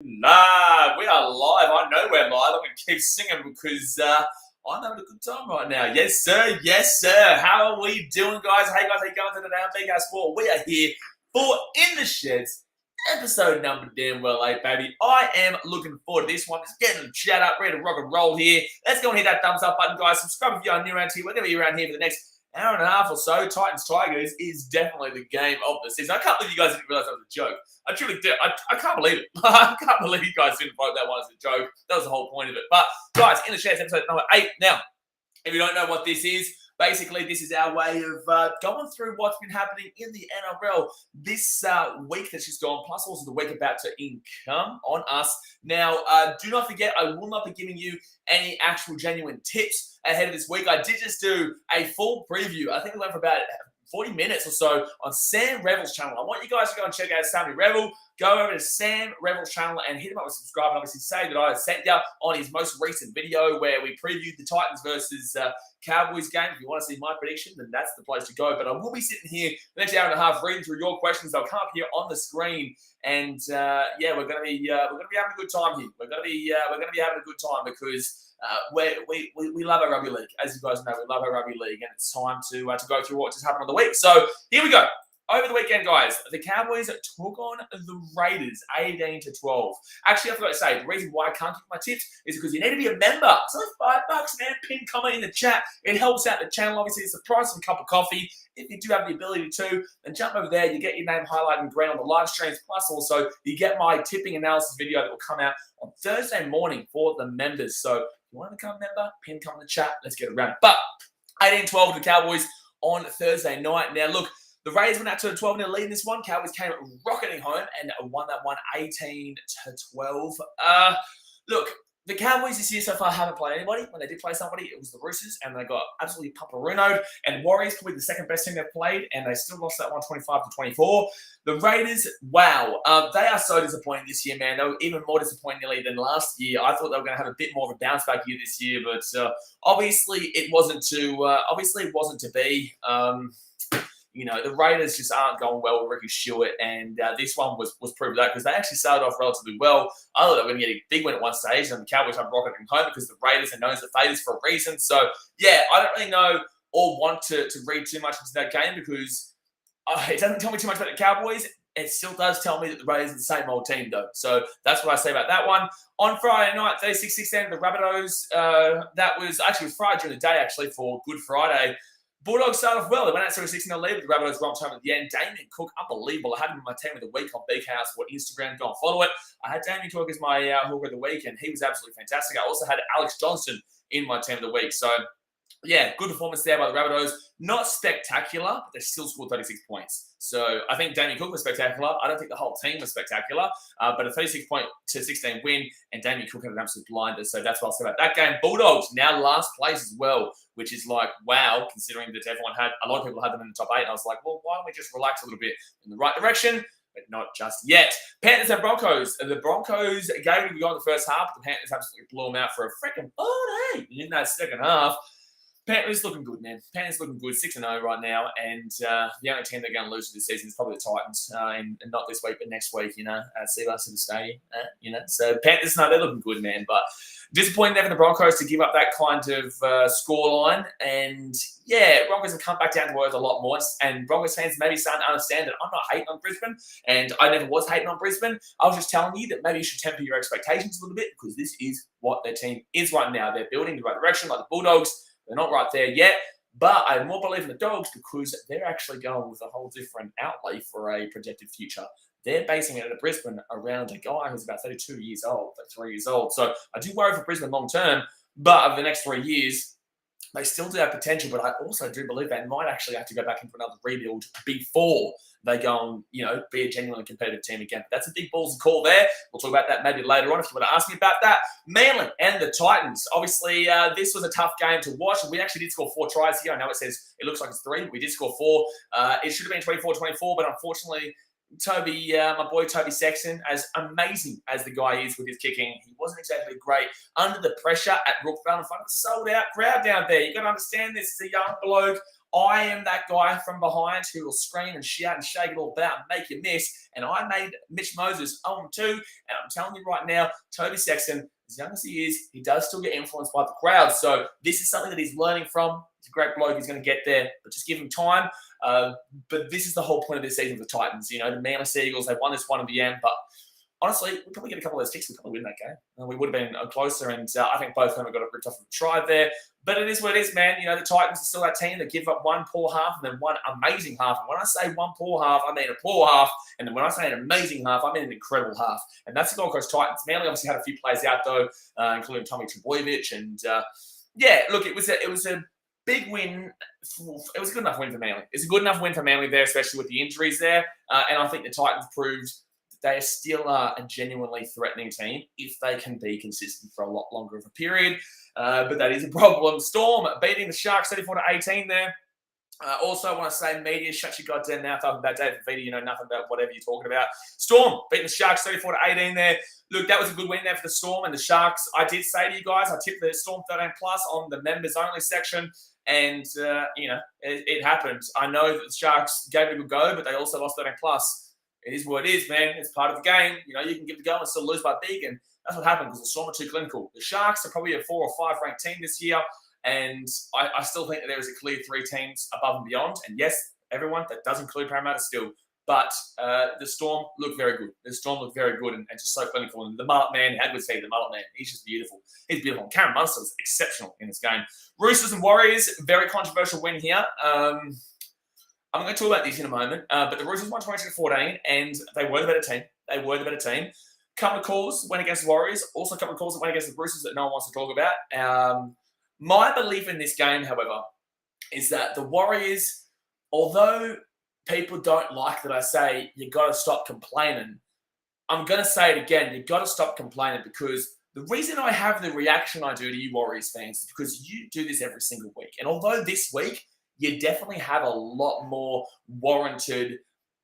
Nah, we are live. I know we're live. I'm going to keep singing because I'm having a good time right now. Yes, sir. Yes, sir. How are we doing, guys? Hey, guys. How you going today? BKRsport. We are here for In the Sheds, episode number damn well 8, baby. I am looking forward to this one. Let's get the chat up, ready to rock and roll here. Let's go and hit that thumbs up button, guys. Subscribe if you're new around here. We're going to be around here for the next hour and a half or so. Titans Tigers is definitely the game of the season. I can't believe you guys didn't realize that was a joke. I truly do. I can't believe it. I can't believe you guys didn't vote that one as a joke. That was the whole point of it. But guys, In the Sheds, episode number 8. Now, if you don't know what this is, basically this is our way of going through what's been happening in the NRL this week that's just gone, plus also the week about to income on us. Now, do not forget, I will not be giving you any actual genuine tips ahead of this week. I did just do a full preview. I think it went for about 40 minutes or so on Sam Revel's channel. I want you guys to go and check out Sammy Revel. Go over to Sam Revel's channel and hit him up with subscribe. And obviously say that I sent you on his most recent video where we previewed the Titans versus Cowboys game. If you want to see my prediction, then that's the place to go. But I will be sitting here the next hour and a half reading through your questions. They'll come up here on the screen, and yeah, we're gonna be having a good time here. We're gonna be having a good time because we love our rugby league. As you guys know, we love our rugby league, and it's time to go through what just happened on the week. So here we go. Over the weekend, guys, the Cowboys took on the Raiders 18-12. Actually, I forgot to say, the reason why I can't give my tips is because you need to be a member. It's only $5, man. Pin comment in the chat. It helps out the channel. Obviously, it's the price of a cup of coffee. If you do have the ability to, then jump over there. You get your name highlighted in green on the live streams. Plus, also, you get my tipping analysis video that will come out on Thursday morning for the members. So, if you want to become a member, pin comment in the chat. Let's get it around. But 18-12 to the Cowboys on Thursday night. Now, look, the Raiders went out to a 12-0 lead in this one. Cowboys came rocketing home and won that one 18-12. Look, the Cowboys this year so far haven't played anybody. When they did play somebody, it was the Roosters, and they got absolutely pumperunoed. And Warriors probably the second best team they've played, and they still lost that one 25-24. The Raiders, wow, they are so disappointing this year, man. They were even more disappointing nearly than last year. I thought they were going to have a bit more of a bounce back year this year, but obviously it wasn't to be. You know, the Raiders just aren't going well with Ricky Stewart, and this one was proof of that because they actually started off relatively well. I thought they were going to get a big win at one stage, and the Cowboys have rocketing home because the Raiders are known as the favourites for a reason. So, yeah, I don't really know or want to read too much into that game because it doesn't tell me too much about the Cowboys. It still does tell me that the Raiders are the same old team, though. So that's what I say about that one. On Friday night, 36-16, the Rabbitohs, that was Friday during the day, actually, for Good Friday. Bulldogs started off well. They went out to a 16-0 lead. The Rabbitohs romped home at the end. Damien Cook, unbelievable. I had him in my team of the week on BKRsport Instagram. Go and follow it. I had Damien Cook as my hooker of the week, and he was absolutely fantastic. I also had Alex Johnson in my team of the week. So, yeah, good performance there by the Rabbitohs. Not spectacular, but they still scored 36 points. So I think Damien Cook was spectacular. I don't think the whole team was spectacular. But a 36-16 win, and Damien Cook had an absolute blinder. So that's what I'll say about that game. Bulldogs now last place as well, which is like, wow, considering that a lot of people had them in the top 8. And I was like, well, why don't we just relax a little bit in the right direction? But not just yet. Panthers and Broncos. The Broncos gave it a go in the first half. The Panthers absolutely blew them out for a freaking 40 in that second half. Panthers looking good, man. Panthers looking good, 6-0 right now, and the only team they're going to lose this season is probably the Titans, and not this week, but next week, see us in the stadium, So Panthers, no, they're looking good, man, but disappointing there for the Broncos to give up that kind of scoreline, and yeah, Broncos have come back down to earth a lot more, and Broncos fans maybe starting to understand that I'm not hating on Brisbane, and I never was hating on Brisbane. I was just telling you that maybe you should temper your expectations a little bit, because this is what their team is right now. They're building in the right direction, like the Bulldogs. They're not right there yet, but I more believe in the Dogs because they're actually going with a whole different outlay for a projected future. They're basing it at Brisbane around a guy who's about 32 years old, 3 years old. So I do worry for Brisbane long term, but over the next 3 years, they still do have potential, but I also do believe they might actually have to go back into another rebuild before they go and, be a genuinely competitive team again. But that's a big balls to call there. We'll talk about that maybe later on if you want to ask me about that. Manly and the Titans. Obviously, this was a tough game to watch. We actually did score 4 tries here. I know it looks like it's 3, but we did score 4. It should have been 24-24, but unfortunately, my boy Toby Sexton, as amazing as the guy is with his kicking, he wasn't exactly great under the pressure at Brookvale in front of a sold-out crowd down there. You've got to understand this is a young bloke I am that guy from behind who will scream and shout and shake it all about and make you miss. And I made Mitch Moses 0-2. And I'm telling you right now, Toby Sexton, as young as he is, he does still get influenced by the crowd. So this is something that he's learning from. He's a great bloke. He's going to get there, but just give him time. But this is the whole point of this season for the Titans. You know, the Manly Sea Eagles, they won this one in the end, but honestly, we probably get a couple of those kicks. We probably win that game. We would have been closer, and I think both of them have got it ripped off of the try there. But it is what it is, man. You know, the Titans are still that team that give up one poor half and then one amazing half. And when I say one poor half, I mean a poor half. And then when I say an amazing half, I mean an incredible half. And that's the Gold Coast Titans. Manly obviously had a few players out, though, including Tommy Trbojevic. And, yeah, look, it was a big win. It was a good enough win for Manly. It's a good enough win for Manly there, especially with the injuries there. And I think the Titans proved they still are a genuinely threatening team if they can be consistent for a lot longer of a period. But that is a problem. Storm beating the Sharks 34-18 there. Also, I want to say, media, shut your goddamn mouth up about David Vita. You know nothing about whatever you're talking about. Storm beating the Sharks 34-18 there. Look, that was a good win there for the Storm and the Sharks. I did say to you guys, I tipped the Storm 13+ on the members-only section. And, you know, it happened. I know that the Sharks gave it a good go, but they also lost 13+. It is what it is, man. It's part of the game. You know, you can give the go and still lose by big, and that's what happened because the Storm are too clinical. The Sharks are probably a 4 or 5 ranked team this year, and I still think that there is a clear 3 teams above and beyond. And yes, everyone, that does include Parramatta still. But the Storm look very good. The Storm look very good and just so clinical. And the mullet man, how good is he? The mullet man, he's just beautiful. He's beautiful. And Cameron Munster was exceptional in this game. Roosters and Warriors, very controversial win here. I'm going to talk about this in a moment, but the Roosters won 22-14, and they were the better team. They were the better team. Couple of calls went against the Warriors. Also a couple of calls that went against the Roosters that no one wants to talk about. My belief in this game, however, is that the Warriors, although people don't like that I say you got to stop complaining, I'm going to say it again. You got to stop complaining because the reason I have the reaction I do to you Warriors fans is because you do this every single week. And although this week, you definitely have a lot more warranted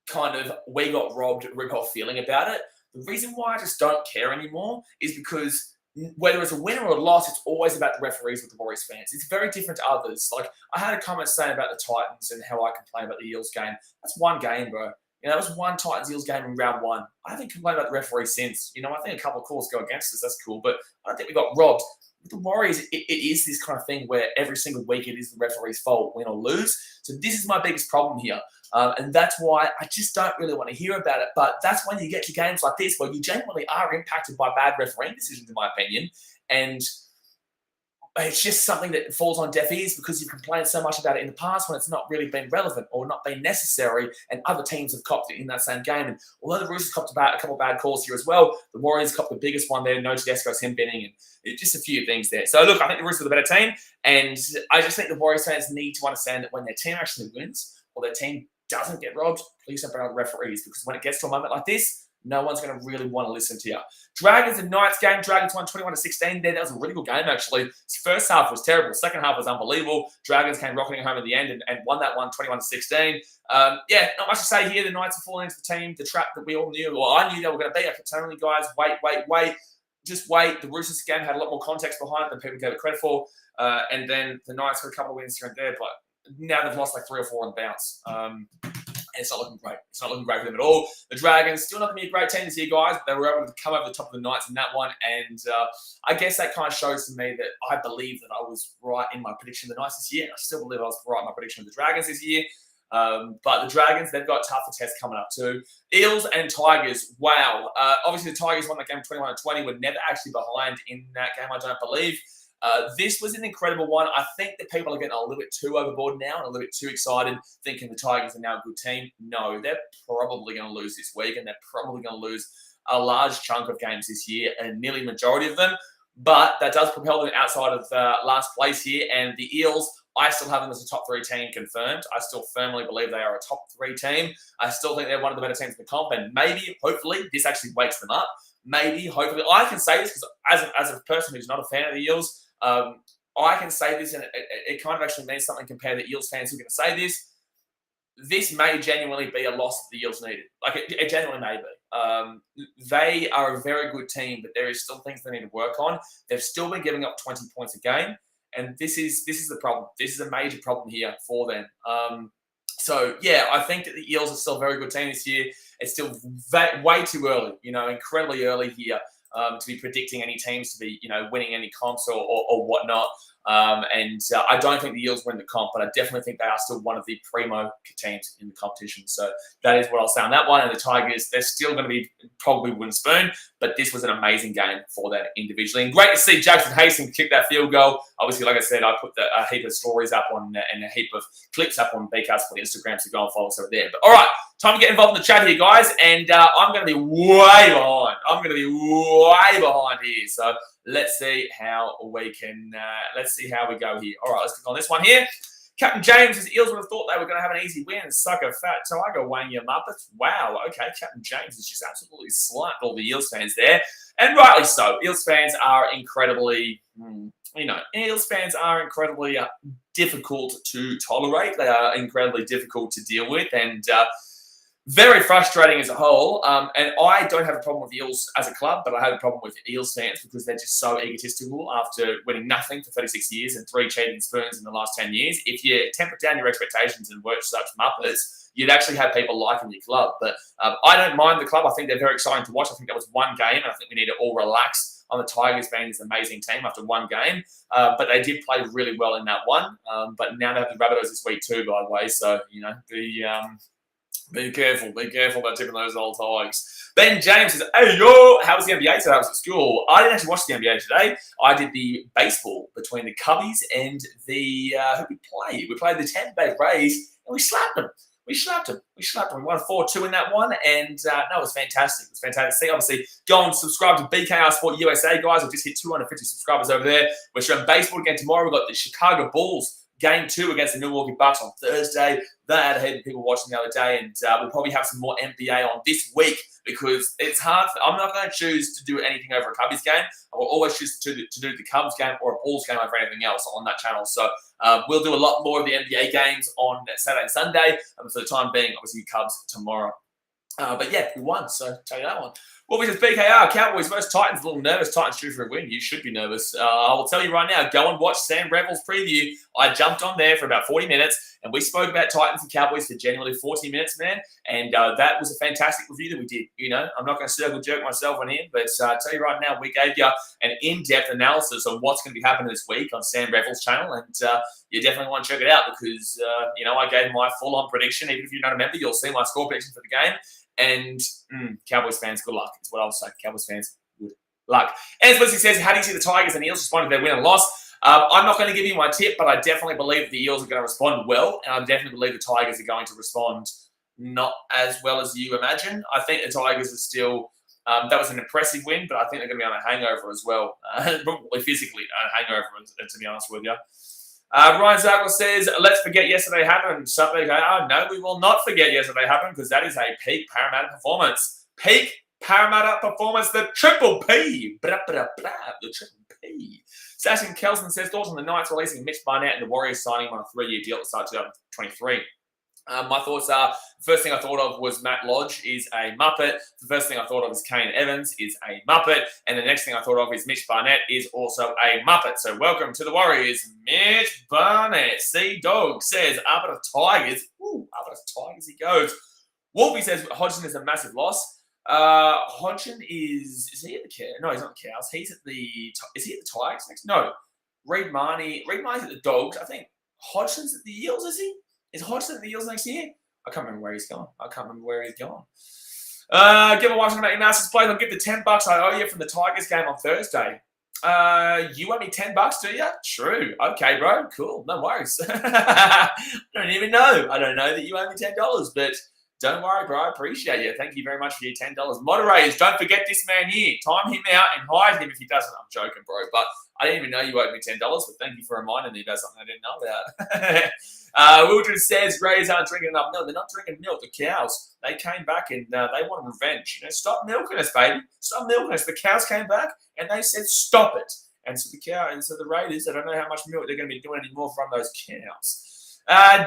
kind of we got robbed, rip-off feeling about it. The reason why I just don't care anymore is because whether it's a win or a loss, it's always about the referees with the Warriors fans. It's very different to others. Like, I had a comment saying about the Titans and how I complain about the Eels game. That's one game, bro. You know, that was one Titans-Eels game in round 1. I haven't complained about the referee since. You know, I think a couple of calls go against us. That's cool. But I don't think we got robbed. With the Warriors, it is this kind of thing where every single week it is the referee's fault, win or lose. So this is my biggest problem here. And that's why I just don't really want to hear about it. But that's when you get to games like this where you genuinely are impacted by bad refereeing decisions, in my opinion. And it's just something that falls on deaf ears because you've complained so much about it in the past when it's not really been relevant or not been necessary, and other teams have copped it in that same game. And although the Roosters copped a couple of bad calls here as well, the Warriors copped the biggest one there, no Tedesco's him binning, and just a few things there. So look, I think the Roosters are the better team, and I just think the Warriors fans need to understand that when their team actually wins or their team doesn't get robbed, please don't bring out the referees, because when it gets to a moment like this, no one's going to really want to listen to you. Dragons and Knights game. Dragons won 21-16 there. That was a really good game, actually. First half was terrible. Second half was unbelievable. Dragons came rocketing home at the end and won that one 21-16. Yeah, not much to say here. The Knights are falling into the team, the trap that we all knew, or I knew they were going to be. I kept telling you guys, wait. Just wait. The Roosters game had a lot more context behind it than people gave it credit for. And then the Knights had a couple of wins here and there, but now they've lost like 3 or 4 on the bounce. And it's not looking great. It's not looking great for them at all. The Dragons, still not going to be a great team this year, guys. They were able to come over the top of the Knights in that one. And I guess that kind of shows to me that I believe that I was right in my prediction of the Knights this year. I still believe I was right in my prediction of the Dragons this year. But the Dragons, they've got tougher tests coming up too. Eels and Tigers, wow. Obviously, the Tigers won that game 21-20. We're never actually behind in that game, I don't believe. This was an incredible one. I think that people are getting a little bit too overboard now and a little bit too excited, thinking the Tigers are now a good team. No, they're probably going to lose this week, and they're probably going to lose a large chunk of games this year, and nearly majority of them. But that does propel them outside of last place here. And the Eels, I still have them as a top 3 team confirmed. I still firmly believe they are a top 3 team. I still think they're one of the better teams in the comp, and maybe, hopefully, this actually wakes them up. Maybe, hopefully, I can say this because as a person who's not a fan of the Eels, I can say this, and it kind of actually means something compared to Eels fans who are going to say this. This may genuinely be a loss that the Eels needed. Like, it genuinely may be. They are a very good team, but there is still things they need to work on. They've still been giving up 20 points a game, And this is the problem. This is a major problem here for them. So, yeah, I think that the Eels are still a very good team this year. It's still way too early, incredibly early here to be predicting any teams to be, winning any comps or whatnot. I don't think the Eels win the comp, but I definitely think they are still one of the primo teams in the competition. So that is what I'll say on that one. And the Tigers, they're still going to be probably wooden spoon, but this was an amazing game for them individually. And great to see Jackson Hastings kick that field goal. Obviously, like I said, I put a heap of stories up on and a heap of clips up on BKRsport Instagram, so go and follow us over there. But all right, time to get involved in the chat here, guys. And I'm going to be way behind. Here. So let's see how we can. Let's see how we go here. All right, let's click on this one here. Captain James says Eels would have thought they were going to have an easy win. Sucker fat tiger, Wayne, your muppets. Wow. Okay, Captain James is just absolutely slumped all the Eels fans there, and rightly so. Eels fans are incredibly, Eels fans are incredibly difficult to tolerate. They are incredibly difficult to deal with, and very frustrating as a whole. And I don't have a problem with Eels as a club, but I have a problem with Eels fans because they're just so egotistical after winning nothing for 36 years and 3 cheating spoons in the last 10 years. If you temper down your expectations and work such muppets, you'd actually have people liking your club. But I don't mind the club. I think they're very exciting to watch. I think that was one game, and I think we need to all relax on the Tigers being this amazing team after one game. But they did play really well in that one. But now they have the Rabbitohs this week too, by the way. So, be careful about tipping those old Tigers. Ben James says, hey, yo, how was the NBA today? I was at school. I didn't actually watch the NBA today. I did the baseball between the Cubbies and the, who we played? We played the Tampa Bay Rays, and we slapped them. We won 4-2 in that one, and no, it was fantastic. It was fantastic. See, obviously, go and subscribe to BKRsport USA, guys. We've just hit 250 subscribers over there. We're showing baseball again tomorrow. We've got the Chicago Bulls Game 2 against the Milwaukee Bucks on Thursday. They had a heap of people watching the other day, and we'll probably have some more NBA on this week because it's hard. I'm not going to choose to do anything over a Cubbies game. I will always choose to do the Cubs game or a Bulls game over anything else on that channel. So we'll do a lot more of the NBA games on Saturday and Sunday. For the time being, obviously, Cubs tomorrow. But yeah, we won, so tell you that one. Well, we says BKR, Cowboys versus Titans. A little nervous. Titans due for a win. You should be nervous. I will tell you right now, go and watch Sam Revel's preview. I jumped on there for about 40 minutes, and we spoke about Titans and Cowboys for genuinely 40 minutes, man. And that was a fantastic review that we did. I'm not going to circle jerk myself on him, but I tell you right now, we gave you an in-depth analysis of what's going to be happening this week on Sam Revel's channel, and you definitely want to check it out because, I gave my full-on prediction. Even if you're not a member, you'll see my score prediction for the game. And Cowboys fans, good luck is what I'll say. Cowboys fans, good luck. As Lucy says, how do you see the Tigers and Eels respond to their win and loss? I'm not going to give you my tip, but I definitely believe the Eels are going to respond well, and I definitely believe the Tigers are going to respond not as well as you imagine. I think the Tigers are still, that was an impressive win, but I think they're going to be on a hangover as well. Probably physically a hangover, to be honest with you. Ryan Zagler says, let's forget yesterday happened. Something, no, we will not forget yesterday happened because that is a peak Parramatta performance. Peak Parramatta performance, the triple P. The triple P. Sashin Kelson says, thoughts on the Knights releasing Mitch Barnett and the Warriors signing him on a 3-year deal at the start of 2023. My thoughts are, the first thing I thought of was Matt Lodge is a Muppet. The first thing I thought of is Kane Evans is a Muppet. And the next thing I thought of is Mitch Barnett is also a Muppet. So welcome to the Warriors, Mitch Barnett. C-Dog says, up at the Tigers. Ooh, up at the Tigers he goes. Wolfie says, Hodgson is a massive loss. Hodgson is he at the Cows? No, he's not the Cows. He's at the, is he at the Tigers next? No. Reid Marnie's at the Dogs. I think Hodgson's at the Eels, is he? Is Hodgson at the Eels next year? I can't remember where he's gone. Give a watching about your master's play. I'll give the $10 I owe you from the Tigers game on Thursday. You owe me $10, do you? True. Okay, bro. Cool. No worries. I don't even know. I don't know that you owe me $10, but don't worry, bro. I appreciate you. Thank you very much for your $10. Moderators, don't forget this man here. Time him out and hide him if he doesn't. I'm joking, bro. But I didn't even know you owed me $10, but thank you for reminding me about something I didn't know about. Wildred says, Rays aren't drinking enough milk. They're not drinking milk. The cows, they came back and they want revenge. Stop milking us, baby. Stop milking us. The cows came back and they said, stop it. And so the Raiders, I don't know how much milk they're going to be doing anymore from those cows.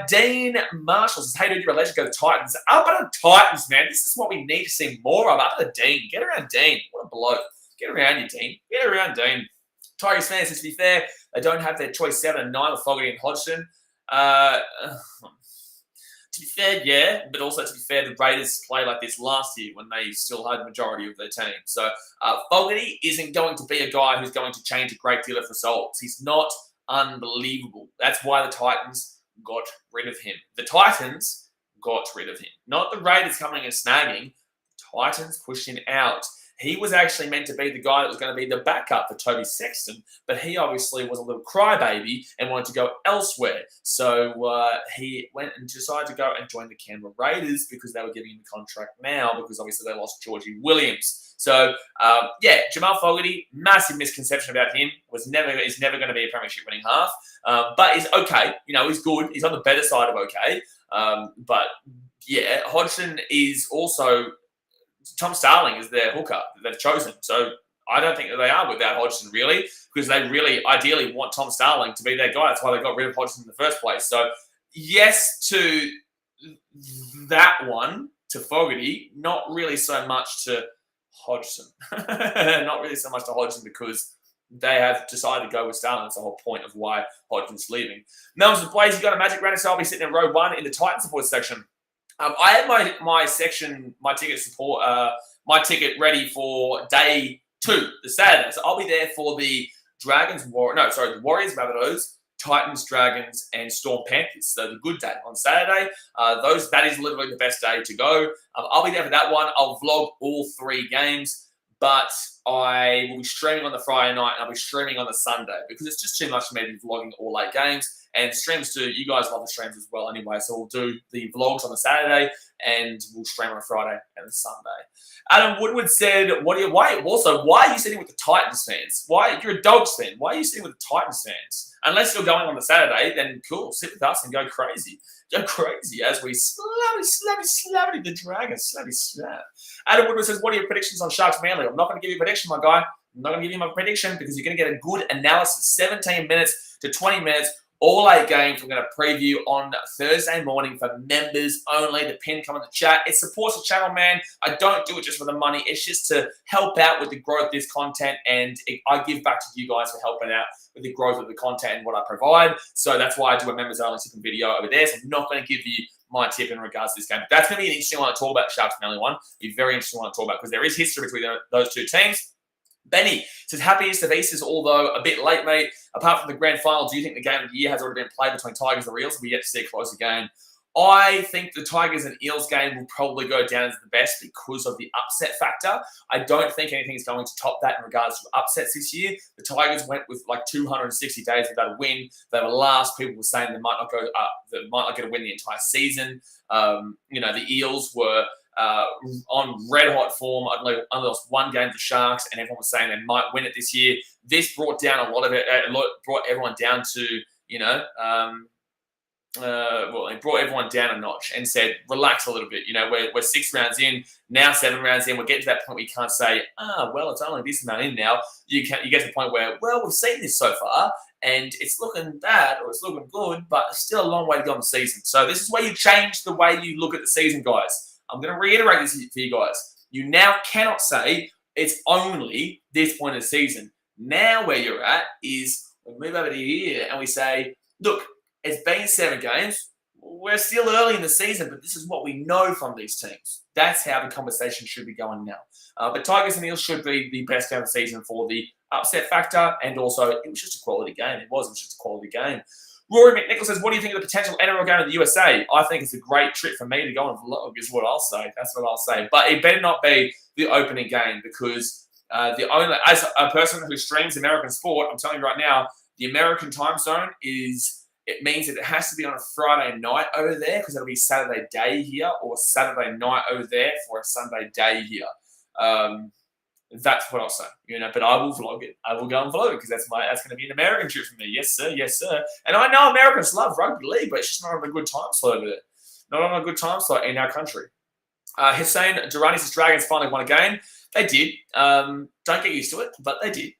Dean Marshall says, hey, dude, you're a legend. Go to Titans. Up at the Titans, man. This is what we need to see more of. Up at the Dean. Get around Dean. What a bloke. Get around you, Dean. Get around Dean. Tigers fans, to be fair, they don't have their choice 7 and 9 with Fogarty and Hodgson. To be fair, yeah, but also to be fair, the Raiders played like this last year when they still had the majority of their team. So Fogarty isn't going to be a guy who's going to change a great deal of results. He's not unbelievable. That's why the Titans got rid of him. The Titans got rid of him. Not the Raiders coming and snagging. The Titans pushed him out. He was actually meant to be the guy that was going to be the backup for Toby Sexton, but he obviously was a little crybaby and wanted to go elsewhere. So he went and decided to go and join the Canberra Raiders because they were giving him the contract now because obviously they lost Georgie Williams. So, yeah, Jamal Fogarty, massive misconception about him. Is never going to be a premiership winning half, but he's okay. You know, he's good. He's on the better side of okay. But, yeah, Hodgson is also... Tom Starling is their hooker that they've chosen. So I don't think that they are without Hodgson, really, because they really ideally want Tom Starling to be their guy. That's why they got rid of Hodgson in the first place. So yes to that one, to Fogarty, not really so much to Hodgson. Not really so much to Hodgson because they have decided to go with Starling. That's the whole point of why Hodgson's leaving. Melbourne's the Blaze. You've got a Magic round, so I'll be sitting in row 1 in the Titan support section. I had my section, my ticket support, my ticket ready for day 2, the Saturday. So I'll be there for the the Warriors, Rabbitohs, Titans, Dragons, and Storm Panthers. So the good day on Saturday. That is literally the best day to go. I'll be there for that one. I'll vlog all 3 games, but I will be streaming on the Friday night and I'll be streaming on the Sunday because it's just too much for me to be vlogging all 8 games. And streams too, you guys love the streams as well anyway. So we'll do the vlogs on the Saturday and we'll stream on a Friday and a Sunday. Adam Woodward said, why are you sitting with the Titans fans? You're a Dogs fan. Why are you sitting with the Titans fans? Unless you're going on the Saturday, then cool, sit with us and go crazy. Go crazy as we slap the Dragons. Slap. Adam Woodward says, what are your predictions on Sharks Manly? I'm not going to give you a prediction, my guy. I'm not going to give you my prediction because you're going to get a good analysis, 17 minutes to 20 minutes. All 8 games we're going to preview on Thursday morning for members only. The pin come in the chat. It supports the channel, man. I don't do it just for the money. It's just to help out with the growth of this content, and I give back to you guys for helping out with the growth of the content and what I provide. So that's why I do a members only tipping video over there. So I'm not going to give you my tip in regards to this game. That's going to be an interesting one to talk about, Sharks Manly one. Be very interesting one to talk about because there is history between those 2 teams. Benny says, happiest of Easters, although a bit late, mate. Apart from the grand final, do you think the game of the year has already been played between Tigers and the Eels? We yet to see a closer game. I think the Tigers and Eels game will probably go down as the best because of the upset factor. I don't think anything is going to top that in regards to upsets this year. The Tigers went with like 260 days without a win. They were last. People were saying they might not get a win the entire season. The Eels were on red hot form. I only lost 1 game to Sharks, and everyone was saying they might win it this year. This brought down a lot of it. Brought everyone down to it brought everyone down a notch and said, relax a little bit. We're 6 rounds in, now 7 rounds in. We're getting to that point where you can't say, it's only this amount in now. You get to the point where, we've seen this so far, and it's looking bad or it's looking good, but it's still a long way to go in the season. So this is where you change the way you look at the season, guys. I'm going to reiterate this for you guys. You now cannot say it's only this point of the season. Now where you're at is we move over to here and we say, look, it's been 7 games. We're still early in the season, but this is what we know from these teams. That's how the conversation should be going now. But Tigers and Eels should be the best game of the season for the upset factor, and also it was just a quality game. It was just a quality game. Rory McNichol says, what do you think of the potential NRL game in the USA? I think it's a great trip for me to go and vlog, is what I'll say. That's what I'll say. But it better not be the opening game because as a person who streams American sport, I'm telling you right now, the American time zone it means that it has to be on a Friday night over there because it'll be Saturday day here, or Saturday night over there for a Sunday day here. That's what I'll say, but I will vlog it. I will go and vlog it because that's going to be an American trip for me. Yes, sir. Yes, sir. And I know Americans love rugby league, but it's just not on a good time slot over there. Not on a good time slot in our country. Hussein Durrani says Dragons finally won a game. They did. Don't get used to it, but they did.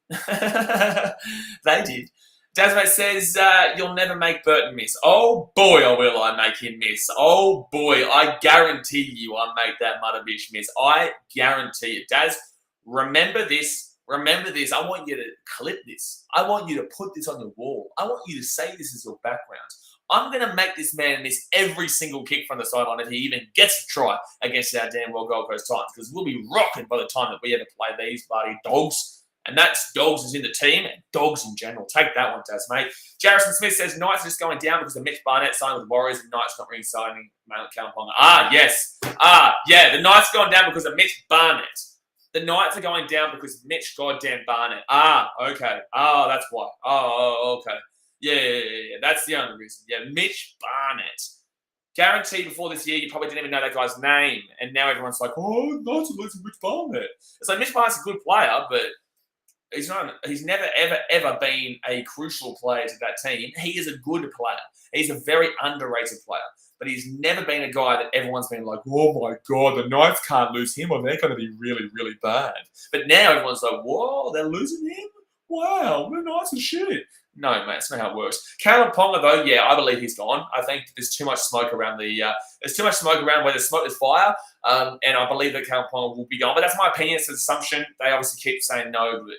They did. Dasmate says, you'll never make Burton miss. Oh, boy, will I make him miss. Oh, boy, I guarantee you I'll make that mother bitch miss. I guarantee it. Daz, remember this remember this. I want you to clip this. I want you to put this on your wall. I want you to say this is your background. I'm going to make this man miss every single kick from the sideline if he even gets a try against our damn well Gold Coast Titans, because we'll be rocking by the time that we ever play these bloody dogs. And that's dogs is in the team and dogs in general. Take that one, Taz, mate. Jarrison Smith says Knights are just going down because of Mitch Barnett signed with Warriors and Knights not re-signing Callum Ponga. Yes. Yeah, the Knights are going down because of Mitch Barnett. The Knights are going down because Mitch goddamn Barnett. Okay. That's why. Okay. Yeah. That's the only reason. Yeah, Mitch Barnett. Guaranteed before this year, you probably didn't even know that guy's name. And now everyone's like, oh, Knights are losing Mitch Barnett. It's like Mitch Barnett's a good player, but he's never, ever been a crucial player to that team. He is a good player. He's a very underrated player. But he's never been a guy that everyone's been like, oh my God, the Knights can't lose him or they're going to be really, really bad. But now everyone's like, whoa, they're losing him? Wow, the Knights are shit. No, mate, that's not how it works. Caleb Ponga, though, yeah, I believe he's gone. I think there's too much smoke around there's too much smoke around where there's smoke, there's fire. And I believe that Caleb Ponga will be gone. But that's my opinion. It's an assumption. They obviously keep saying no, but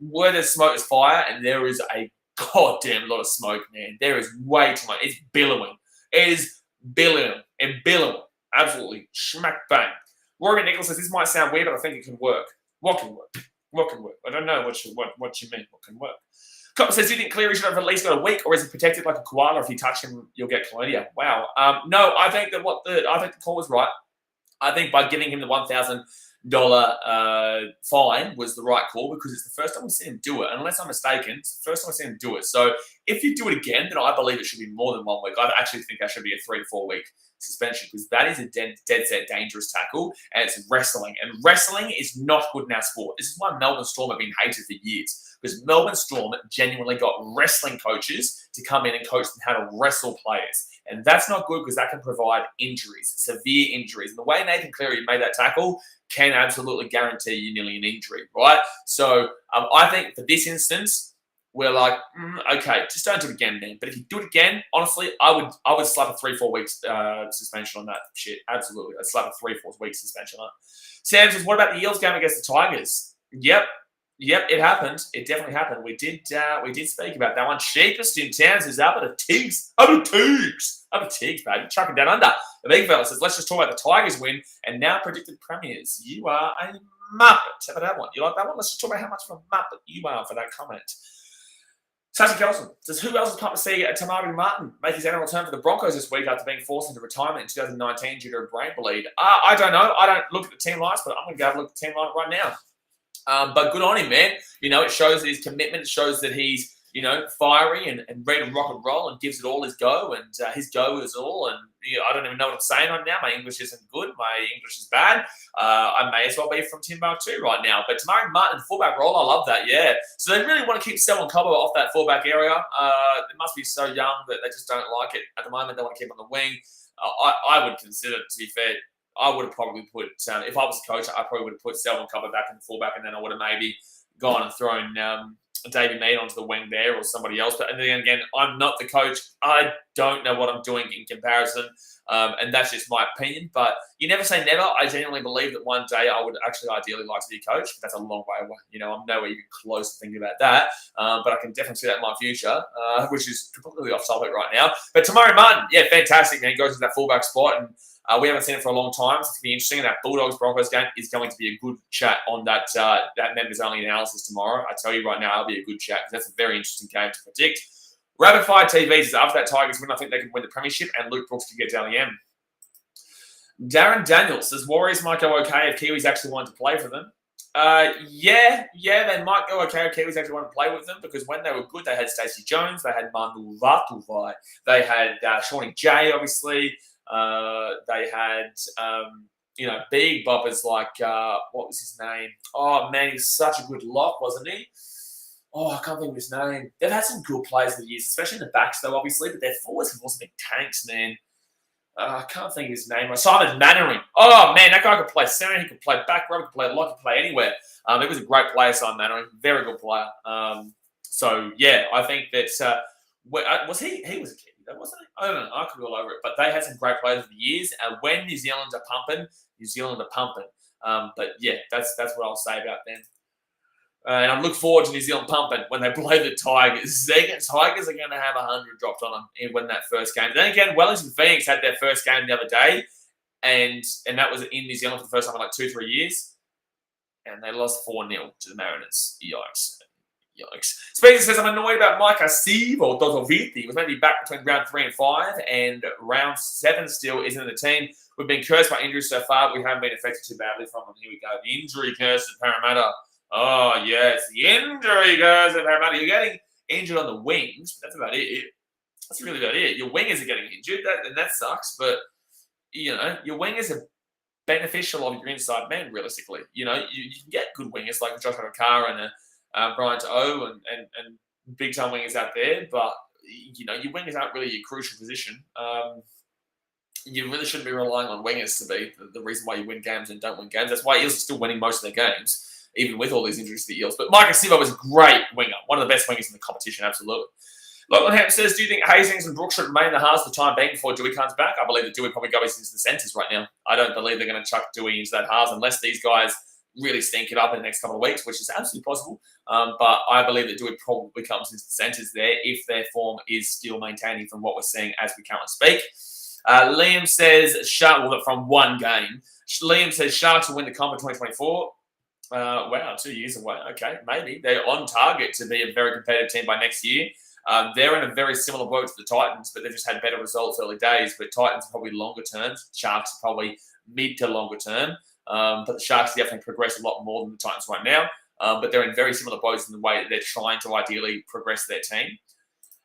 where there's smoke, there's fire. And there is a goddamn lot of smoke, man. There is way too much. It's billowing. It is billowing and billowing. Absolutely. Smack bang. Rory Nicholas says, this might sound weird, but I think it can work. What can work? What can work? I don't know what you mean. What can work? Copper says, do you think Cleary should have at least got a week, or is he protected like a koala? If you touch him, you'll get chlamydia. Wow. No, I think that I think the call was right. I think by giving him the $1,000 fine was the right call, because it's the first time we've seen him do it. And unless I'm mistaken, it's the first time I've seen him do it. So if you do it again, then I believe it should be more than 1 week. I actually think that should be a 3 to 4 week suspension, because that is a dead set dangerous tackle, and it's wrestling. And wrestling is not good in our sport. This is why Melbourne Storm have been hated for years, because Melbourne Storm genuinely got wrestling coaches to come in and coach them how to wrestle players. And that's not good, because that can provide injuries, severe injuries. And the way Nathan Cleary made that tackle can absolutely guarantee you nearly an injury, right? So I think for this instance, we're like, okay, just don't do it again, man. But if you do it again, honestly, I would slap a 3-4 weeks suspension on that shit. Absolutely. I'd slap a 3-4 week suspension on it. Sam says, what about the Eels game against the Tigers? Yep, it happened. It definitely happened. We did speak about that one. Cheapest in Towns is up at a Tigs. Up at Tigs, baby. Chucking down under. The big fella says, let's just talk about the Tigers win and now predicted premiers. You are a muppet. How about that one? You like that one? Let's just talk about how much of a muppet you are for that comment. Sashi Kelson says, who else is pumped to see Tamari Martin make his annual return for the Broncos this week after being forced into retirement in 2019 due to a brain bleed? I don't know. I don't look at the team lines, but I'm going to go have a look at the team line right now. But good on him, man. You know, it shows his commitment. It shows that he's, fiery and ready to rock and roll and gives it all his go. And his go is all. And I don't even know what I'm saying right now. My English isn't good. My English is bad. I may as well be from Timbuktu right now. But Tamari Martin, fullback role, I love that, yeah. So they really want to keep Selwyn Cobbo off that fullback area. They must be so young that they just don't like it. At the moment, they want to keep him on the wing. I would consider, to be fair, I would have probably put, if I was a coach, I probably would have put Selwyn Cobbo back in the fullback, and then I would have maybe gone and thrown Davey Mead onto the wing there or somebody else. But and then again, I'm not the coach. I don't know what I'm doing in comparison. And that's just my opinion. But you never say never. I genuinely believe that one day I would actually ideally like to be a coach. But that's a long way away. I'm nowhere even close to thinking about that. But I can definitely see that in my future, which is completely off topic right now. But Tamari Martin, yeah, fantastic, man. Goes to that fullback spot, and we haven't seen it for a long time, so it's going to be interesting. And that Bulldogs-Broncos game is going to be a good chat on that members-only analysis tomorrow. I tell you right now, it'll be a good chat, because that's a very interesting game to predict. Rapid Fire TVs is after that Tigers win, I think they can win the premiership, and Luke Brooks can get down the M. Darren Daniels says, Warriors might go okay if Kiwis actually want to play for them. Yeah, they might go okay if Kiwis actually want to play with them, because when they were good, they had Stacey Jones, they had Manu Vatuvai, they had Shawnee J, obviously. They had, big boppers like, what was his name? Oh, man, he's such a good lock, wasn't he? Oh, I can't think of his name. They've had some good players in the years, especially in the backs, though, obviously, but their forwards have also been tanks, man. I can't think of his name. Simon Mannering. Oh, man, that guy could play centre. He could play back row. He could play lock. He could play anywhere. He was a great player, Simon Mannering. Very good player. So, yeah, I think that was he was a kid. Wasn't it? I don't know. I could be all over it. But they had some great players over the years. And when New Zealand are pumping, New Zealand are pumping. But yeah, that's what I'll say about them. And I look forward to New Zealand pumping when they play the Tigers. Tigers are going to have 100 dropped on them in when that first game. Then again, Wellington Phoenix had their first game the other day, and that was in New Zealand for the first time in like 2-3 years, and they lost 4-0 to the Mariners. Yikes. Spencer says, I'm annoyed about Micah Steve or Dotoviti. He was meant to be back between round 3 and 5, and round 7 still isn't in the team. We've been cursed by injuries so far, but we haven't been affected too badly from them. Here we go. The injury curse of Parramatta. Oh, yes. The injury curse of Parramatta. You're getting injured on the wings, but that's about it. That's really about it. Your wingers are getting injured, and that sucks, but, you know, your wingers are beneficial of your inside men, realistically. You know, you can get good wingers like Joshua Okara and Brian To'o and big-time wingers out there, but, you know, your wingers aren't really your crucial position. You really shouldn't be relying on wingers to be the reason why you win games and don't win games. That's why Eels are still winning most of their games, even with all these injuries to the Eels. But Micah Sivo was a great winger, one of the best wingers in the competition, absolutely. Lachlan Hampton says, do you think Hastings and Brooks should remain in the halves for the time being before Dewey comes back? I believe that Dewey probably goes into the centres right now. I don't believe they're going to chuck Dewey into that halves unless these guys really stink it up in the next couple of weeks, which is absolutely possible. But I believe that Dewey probably comes into the centres there if their form is still maintaining from what we're seeing as we currently speak. Liam says, from one game. Liam says, Sharks will win the comp in 2024. Wow, 2 years away. Okay, maybe. They're on target to be a very competitive team by next year. They're in a very similar boat to the Titans, but they've just had better results early days. But Titans are probably longer term. Sharks are probably mid to longer term. But the Sharks definitely progress a lot more than the Titans right now. But they're in very similar boats in the way that they're trying to ideally progress their team.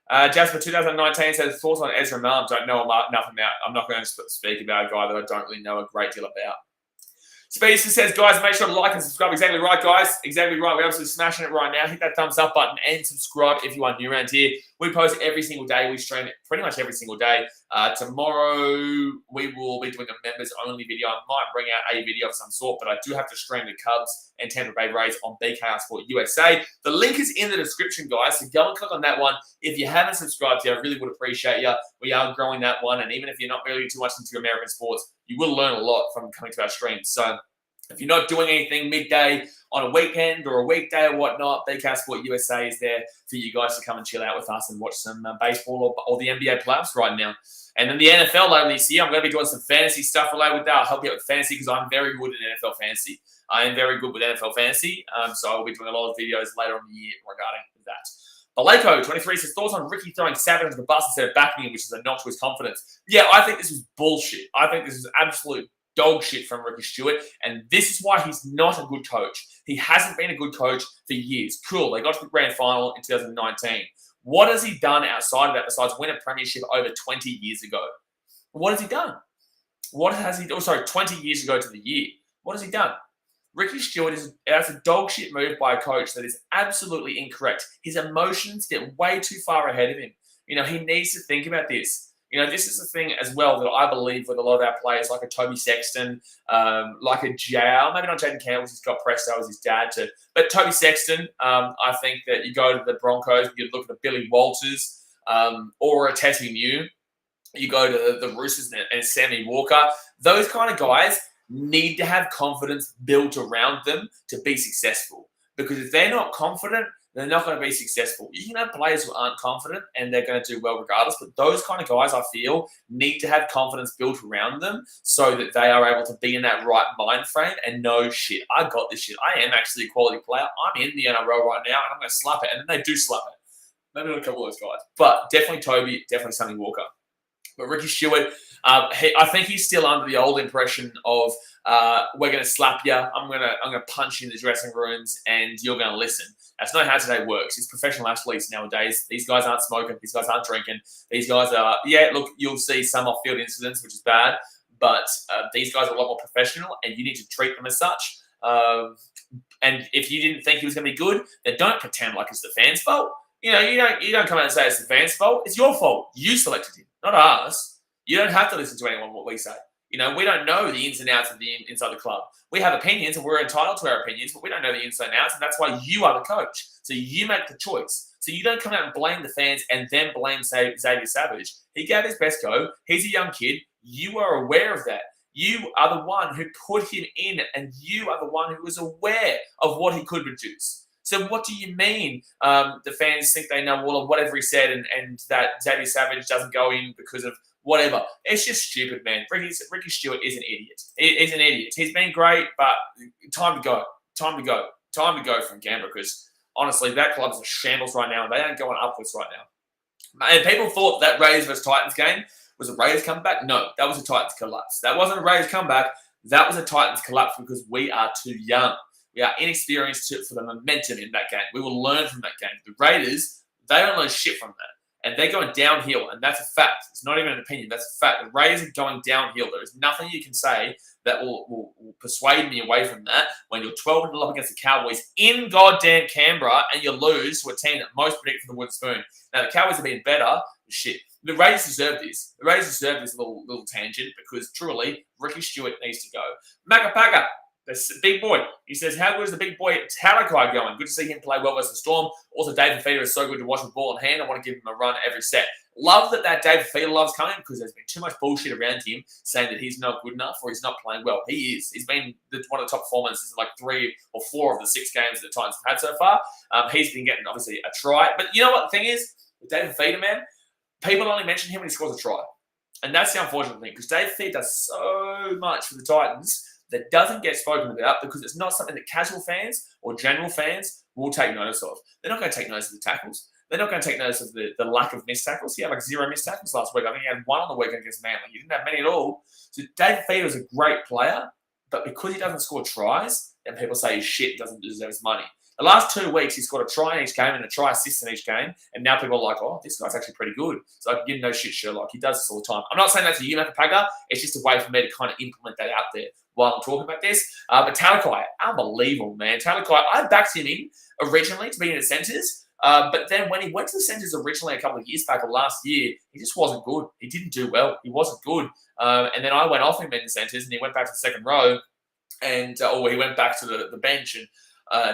Jasper 2019 says, thoughts on Ezra Malm? Don't know nothing about. I'm not going to speak about a guy that I don't really know a great deal about. Spacer says, guys, make sure to like and subscribe. Exactly right, guys. Exactly right. We're absolutely smashing it right now. Hit that thumbs up button and subscribe if you are new around here. We post every single day. We stream it pretty much every single day. Tomorrow, we will be doing a members-only video. I might bring out a video of some sort, but I do have to stream the Cubs and Tampa Bay Rays on BKRsport USA. The link is in the description, guys, so go and click on that one. If you haven't subscribed yet, I really would appreciate you. We are growing that one, and even if you're not really too much into American sports, you will learn a lot from coming to our streams. So if you're not doing anything midday on a weekend or a weekday or whatnot, BKRsport USA is there for you guys to come and chill out with us and watch some baseball or the NBA playoffs right now. And then the NFL later this year, I'm going to be doing some fantasy stuff related with that. I'll help you out with fantasy because I'm very good at NFL fantasy. I am very good with NFL fantasy, so I'll be doing a lot of videos later in the year regarding that. Baleko 23 says, thoughts on Ricky throwing Savage under the bus instead of backing him, which is a knock to his confidence. Yeah, I think this is bullshit. I think this is absolute dog shit from Ricky Stewart, and this is why he's not a good coach. He hasn't been a good coach for years. Cool, they got to the grand final in 2019. What has he done outside of that besides win a premiership over 20 years ago? What has he done? 20 years ago to the year. What has he done? Ricky Stewart that's a dog shit move by a coach that is absolutely incorrect. His emotions get way too far ahead of him. You know, he needs to think about this. You know, this is the thing as well that I believe with a lot of our players, like a Toby Sexton, like a JL, maybe not Jaden Campbell, he's got Presto as his dad too. But Toby Sexton, I think that you go to the Broncos, you look at a Billy Walters or a Tesi Mew, you go to the Roosters and Sammy Walker. Those kind of guys need to have confidence built around them to be successful. Because if they're not confident, they're not going to be successful. You can have players who aren't confident and they're going to do well regardless, but those kind of guys, I feel, need to have confidence built around them so that they are able to be in that right mind frame and know, shit, I got this shit. I am actually a quality player. I'm in the NRL right now and I'm going to slap it. And then they do slap it. Maybe not a couple of those guys. But definitely Toby, definitely Sammy Walker. But Ricky Stewart, I think he's still under the old impression of we're going to slap you, I'm going to punch you in the dressing rooms, and you're going to listen. That's not how today works. It's professional athletes nowadays. These guys aren't smoking. These guys aren't drinking. These guys are, look, you'll see some off-field incidents, which is bad, but these guys are a lot more professional, and you need to treat them as such. And if you didn't think he was going to be good, then don't pretend like it's the fans' fault. You know, you don't come out and say it's the fans' fault. It's your fault. You selected him, not ours. You don't have to listen to anyone what we say. You know, we don't know the ins and outs of the inside the club. We have opinions and we're entitled to our opinions, but we don't know the ins and outs, and that's why you are the coach. So you make the choice. So you don't come out and blame the fans and then blame Xavier Savage. He gave his best go. He's a young kid. You are aware of that. You are the one who put him in, and you are the one who was aware of what he could produce. So what do you mean the fans think they know all of whatever he said and that Xavier Savage doesn't go in because of whatever? It's just stupid, man. Ricky Stewart is an idiot. He's an idiot. He's been great, but time to go. Time to go. Time to go from Canberra because, honestly, that club is a shambles right now and they aren't going upwards right now. And people thought that Raiders versus Titans game was a Raiders comeback. No, that was a Titans collapse. That wasn't a Raiders comeback. That was a Titans collapse because we are too young. We are inexperienced for the momentum in that game. We will learn from that game. The Raiders, they don't learn shit from that. And they're going downhill, and that's a fact. It's not even an opinion. That's a fact. The Raiders are going downhill. There is nothing you can say that will persuade me away from that when you're 12-0 up against the Cowboys in goddamn Canberra and you lose to a team that most predict for the wooden spoon. Now, the Cowboys have been better. Shit. The Raiders deserve this. The Raiders deserve this little tangent because, truly, Ricky Stewart needs to go. Macapaka, the big boy. He says, how good is the big boy Talakai going? Good to see him play well versus the Storm. Also, David Feeder is so good to watch with ball in hand. I want to give him a run every set. Love that David Feeder love's coming because there's been too much bullshit around him saying that he's not good enough or he's not playing well. He is. He's been one of the top performers in like 3 or 4 of the 6 games that the Titans have had so far. He's been getting, obviously, a try. But you know what the thing is? With David Feeder, man, people only mention him when he scores a try. And that's the unfortunate thing because David Feeder does so much for the Titans that doesn't get spoken about because it's not something that casual fans or general fans will take notice of. They're not going to take notice of the tackles. They're not going to take notice of the lack of missed tackles. He had like 0 missed tackles last week. I think he had 1 on the weekend against Manly. He didn't have many at all. So David Feeder is a great player, but because he doesn't score tries, then people say he's shit, doesn't deserve his money. The last 2 weeks, he scored a try in each game and a try assist in each game. And now people are like, oh, this guy's actually pretty good. So I give no shit, Sherlock. He does this all the time. I'm not saying that to you, Macapaka. It's just a way for me to kind of implement that out there while I'm talking about this. But Talakai, unbelievable, man. Talakai, I backed him in originally to be in the centres. But then when he went to the centres originally a couple of years back or last year, he just wasn't good. He didn't do well. He wasn't good. And then I went off him in the centres and he went back to the second row. Or he went back to the bench and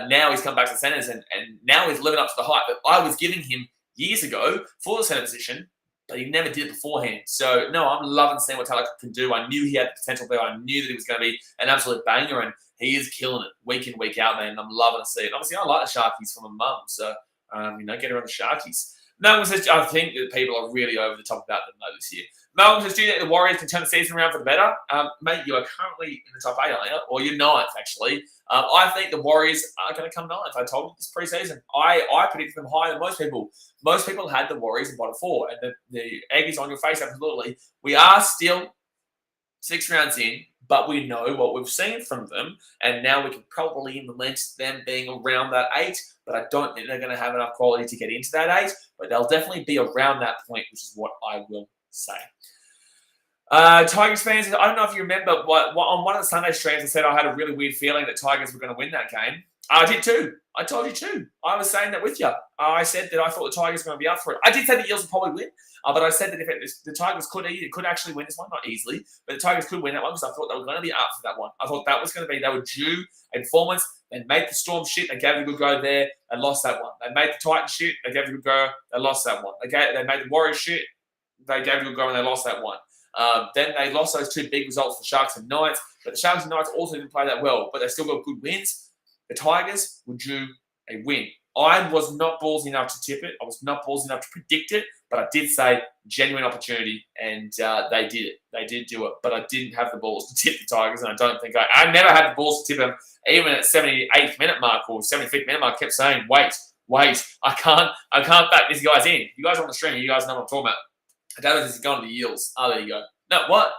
now he's come back to the centres and now he's living up to the hype that I was giving him years ago for the centre position, but he never did it beforehand. So, no, I'm loving seeing what Talakai can do. I knew he had the potential there. I knew that he was going to be an absolute banger, and he is killing it week in, week out, man, and I'm loving to see it. Obviously, I like the Sharkies from a mum, so, get around the Sharkies. Malcolm says, I think that people are really over the top about them, though, this year. Malcolm says, do you think the Warriors can turn the season around for the better? Mate, you are currently in the top 8, aren't you? Or you're 9th, actually. I think the Warriors are going to come 9th. I told you this preseason. I predicted them higher than most people. Most people had the Warriors in bottom 4, and the egg is on your face, absolutely. We are still 6 rounds in, but we know what we've seen from them, and now we can probably implement them being around that 8, but I don't think they're going to have enough quality to get into that 8, but they'll definitely be around that point, which is what I will say. Tigers fans, I don't know if you remember, but on one of the Sunday streams, I said I had a really weird feeling that Tigers were going to win that game. I did too. I told you too. I was saying that with you. I said that I thought the Tigers were going to be up for it. I did say the Eels would probably win, but I said that if the Tigers could actually win this one, not easily, but the Tigers could win that one because I thought they were going to be up for that one. I thought that was going to be, they were due a performance. They made the Storm shit. They gave it a good go there. They lost that one. They made the Titans shit. They gave it a good go. They lost that one. They made the Warriors shit. They gave it a good go and they lost that one. Then they lost those 2 big results for Sharks and Knights, but the Sharks and Knights also didn't play that well, but they still got good wins. The Tigers were due a win. I was not ballsy enough to tip it. I was not ballsy enough to predict it, but I did say genuine opportunity, and they did it. They did do it, but I didn't have the balls to tip the Tigers, and I don't think I never had the balls to tip them, even at 78th minute mark or 75th minute mark. I kept saying, wait, I can't back these guys in. You guys are on the stream, you guys know what I'm talking about. David is going to the Eels. Oh, there you go. No, what?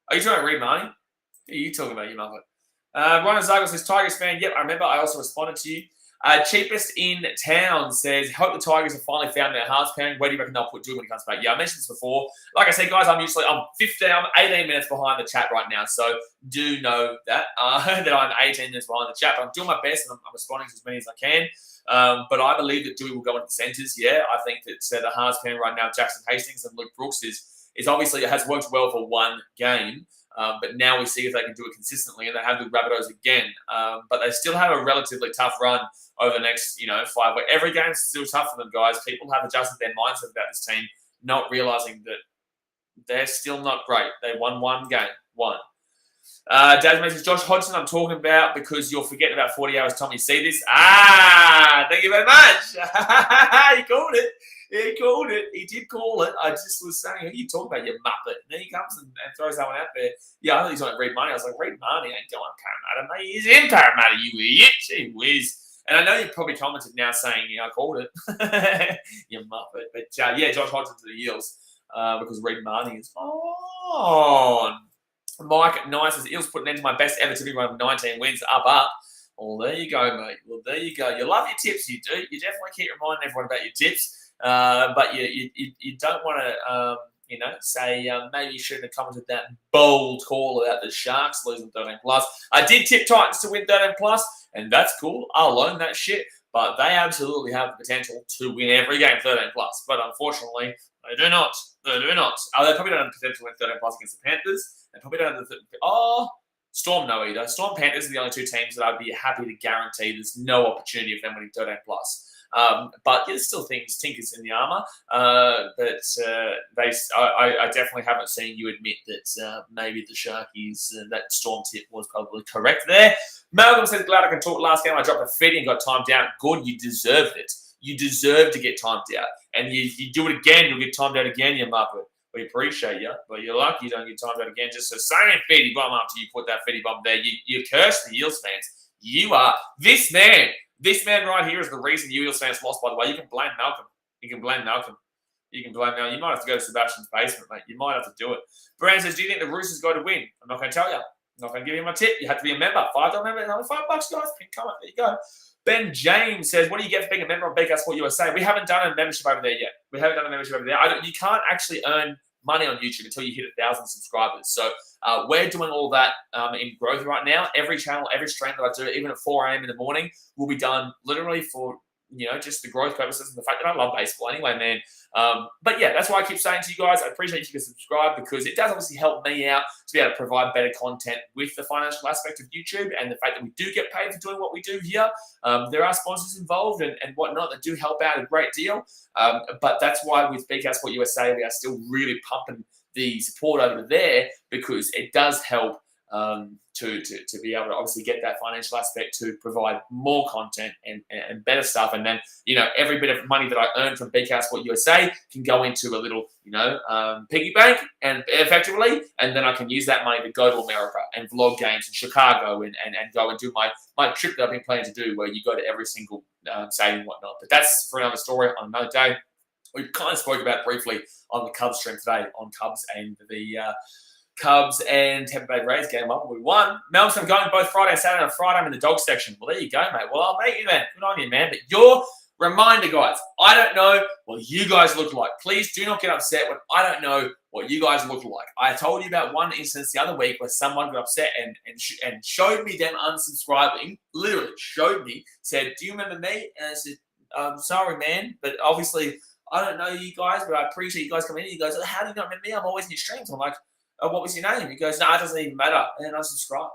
Are you trying to read Marnie? What are you talking about, you mother? Ryan Zago says, Tigers fan. Yep, I remember. I also responded to you. Cheapest in town says, hope the Tigers have finally found their hearts pounding. Where do you reckon they'll put Drew when he comes back? Yeah, I mentioned this before. Like I said, guys, I'm 18 minutes behind the chat right now. So do know that, that I'm 18 minutes behind the chat. But I'm doing my best and I'm responding to as many as I can. But I believe that Dewey will go into the centres. Yeah, I think that the hearts pounding right now, Jackson Hastings and Luke Brooks is obviously, it has worked well for one game. But now we see if they can do it consistently, and they have the Rabbitohs again. But they still have a relatively tough run over the next, 5 weeks. Every game's still tough for them, guys. People have adjusted their mindset about this team, not realising that they're still not great. They won one game. Daz says, Josh Hodgson, I'm talking about because you're forgetting about 40 hours time you see this. Thank you very much. He called it. He called it. He did call it. I just was saying, who are you talking about, you muppet? And then he comes and throws that one out there. Yeah, I thought he's on Reed Money. I was like, Reed Money ain't going Parramatta, mate. He's in Parramatta, you idiot. Gee whiz. And I know you probably commented now saying, I called it. You muppet. But yeah, Josh Hodgson to the Eels because Reed Money is on. Mike Nice says, Eels put an end to my best ever tipping run of 19 wins, up. Well, there you go, mate. Well, there you go. You love your tips, you do. You definitely keep reminding everyone about your tips, but you don't want to, say maybe you shouldn't have commented that bold call about the Sharks losing 13+. I did tip Titans to win 13+, and that's cool. I'll learn that shit, but they absolutely have the potential to win every game 13+. But unfortunately, they do not. They do not. They probably don't have the potential to win 13+ against the Panthers. They probably don't have the Storm no either. Storm Panthers are the only two teams that I'd be happy to guarantee there's no opportunity of them winning 13+. But there's still tinkers in the armour. But I definitely haven't seen you admit that maybe the Sharkies, that Storm tip was probably correct there. Malcolm says, glad I can talk. Last game I dropped a feed and got timed out. Good, you deserved it. You deserve to get timed out. And you do it again, you'll get timed out again, you muppet. We appreciate you, but you're lucky you don't get timed out again. Just a saying Fetty Bomb after you put that Fetty Bomb there. You curse the Eels fans. You are this man right here is the reason you Eels fans lost, by the way. You can blame Malcolm. You might have to go to Sebastian's basement, mate. You might have to do it. Brand says, do you think the Roosters go to win? I'm not going to tell you. I'm not going to give you my tip. You have to be a member. $5 member. Another $5, guys. Pink comment. There you go. Ben James says, what do you get for being a member of BKRsport USA? We haven't done a membership over there yet. You can't actually earn money on YouTube until you hit 1,000 subscribers. So we're doing all that in growth right now. Every channel, every stream that I do, even at 4 a.m. in the morning, will be done literally for, just the growth purposes and the fact that I love baseball anyway, man. But yeah, that's why I keep saying to you guys, I appreciate you can subscribe because it does obviously help me out to be able to provide better content with the financial aspect of YouTube and the fact that we do get paid for doing what we do here. There are sponsors involved and whatnot that do help out a great deal. But that's why with BKRsport USA, we are still really pumping the support over there because it does help to be able to obviously get that financial aspect to provide more content and better stuff. And then, every bit of money that I earn from BKRsport USA can go into a little, piggy bank and effectively, and then I can use that money to go to America and vlog games in Chicago and go and do my trip that I've been planning to do where you go to every single stadium and whatnot. But that's for another story on another day. We kind of spoke about briefly on the Cubs stream today on Cubs and the Cubs and Tampa Bay Rays game up. We won. Melbourne, I'm going both Friday and Saturday. On Friday, I'm in the dog section. Well, there you go, mate. Well, I'll meet you then. Good on you, man. But your reminder, guys, I don't know what you guys look like. Please do not get upset when I don't know what you guys look like. I told you about one instance the other week where someone got upset and showed me them unsubscribing, literally showed me, said, do you remember me? And I said, I'm sorry, man, but obviously I don't know you guys, but I appreciate you guys coming in. He goes, how do you not remember me? I'm always in your streams. I'm like, what was your name? He goes, no, it doesn't even matter. And then unsubscribe.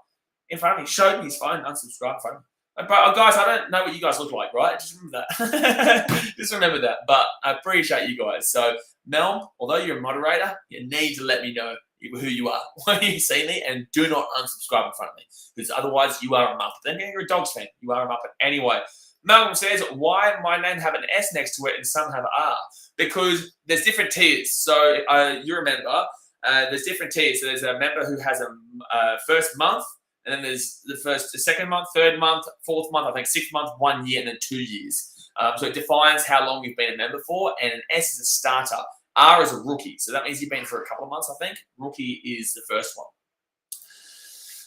In front of me, showed me his phone, unsubscribe phone. But guys, I don't know what you guys look like, right? Just remember that. Just remember that. But I appreciate you guys. So, Mel, although you're a moderator, you need to let me know who you are when you see me, and do not unsubscribe in front of me, because otherwise you are a muppet. Then you're a Dogs fan. You are a muppet anyway. Malcolm says, why my name have an S next to it and some have R? Because there's different tiers. So you remember, there's different tiers. So there's a member who has a first month, and then there's the second month, third month, fourth month, I think 6th month, 1 year, and then 2 years. So it defines how long you've been a member for, and an S is a starter. R is a rookie. So that means you've been for a couple of months, I think. Rookie is the first one.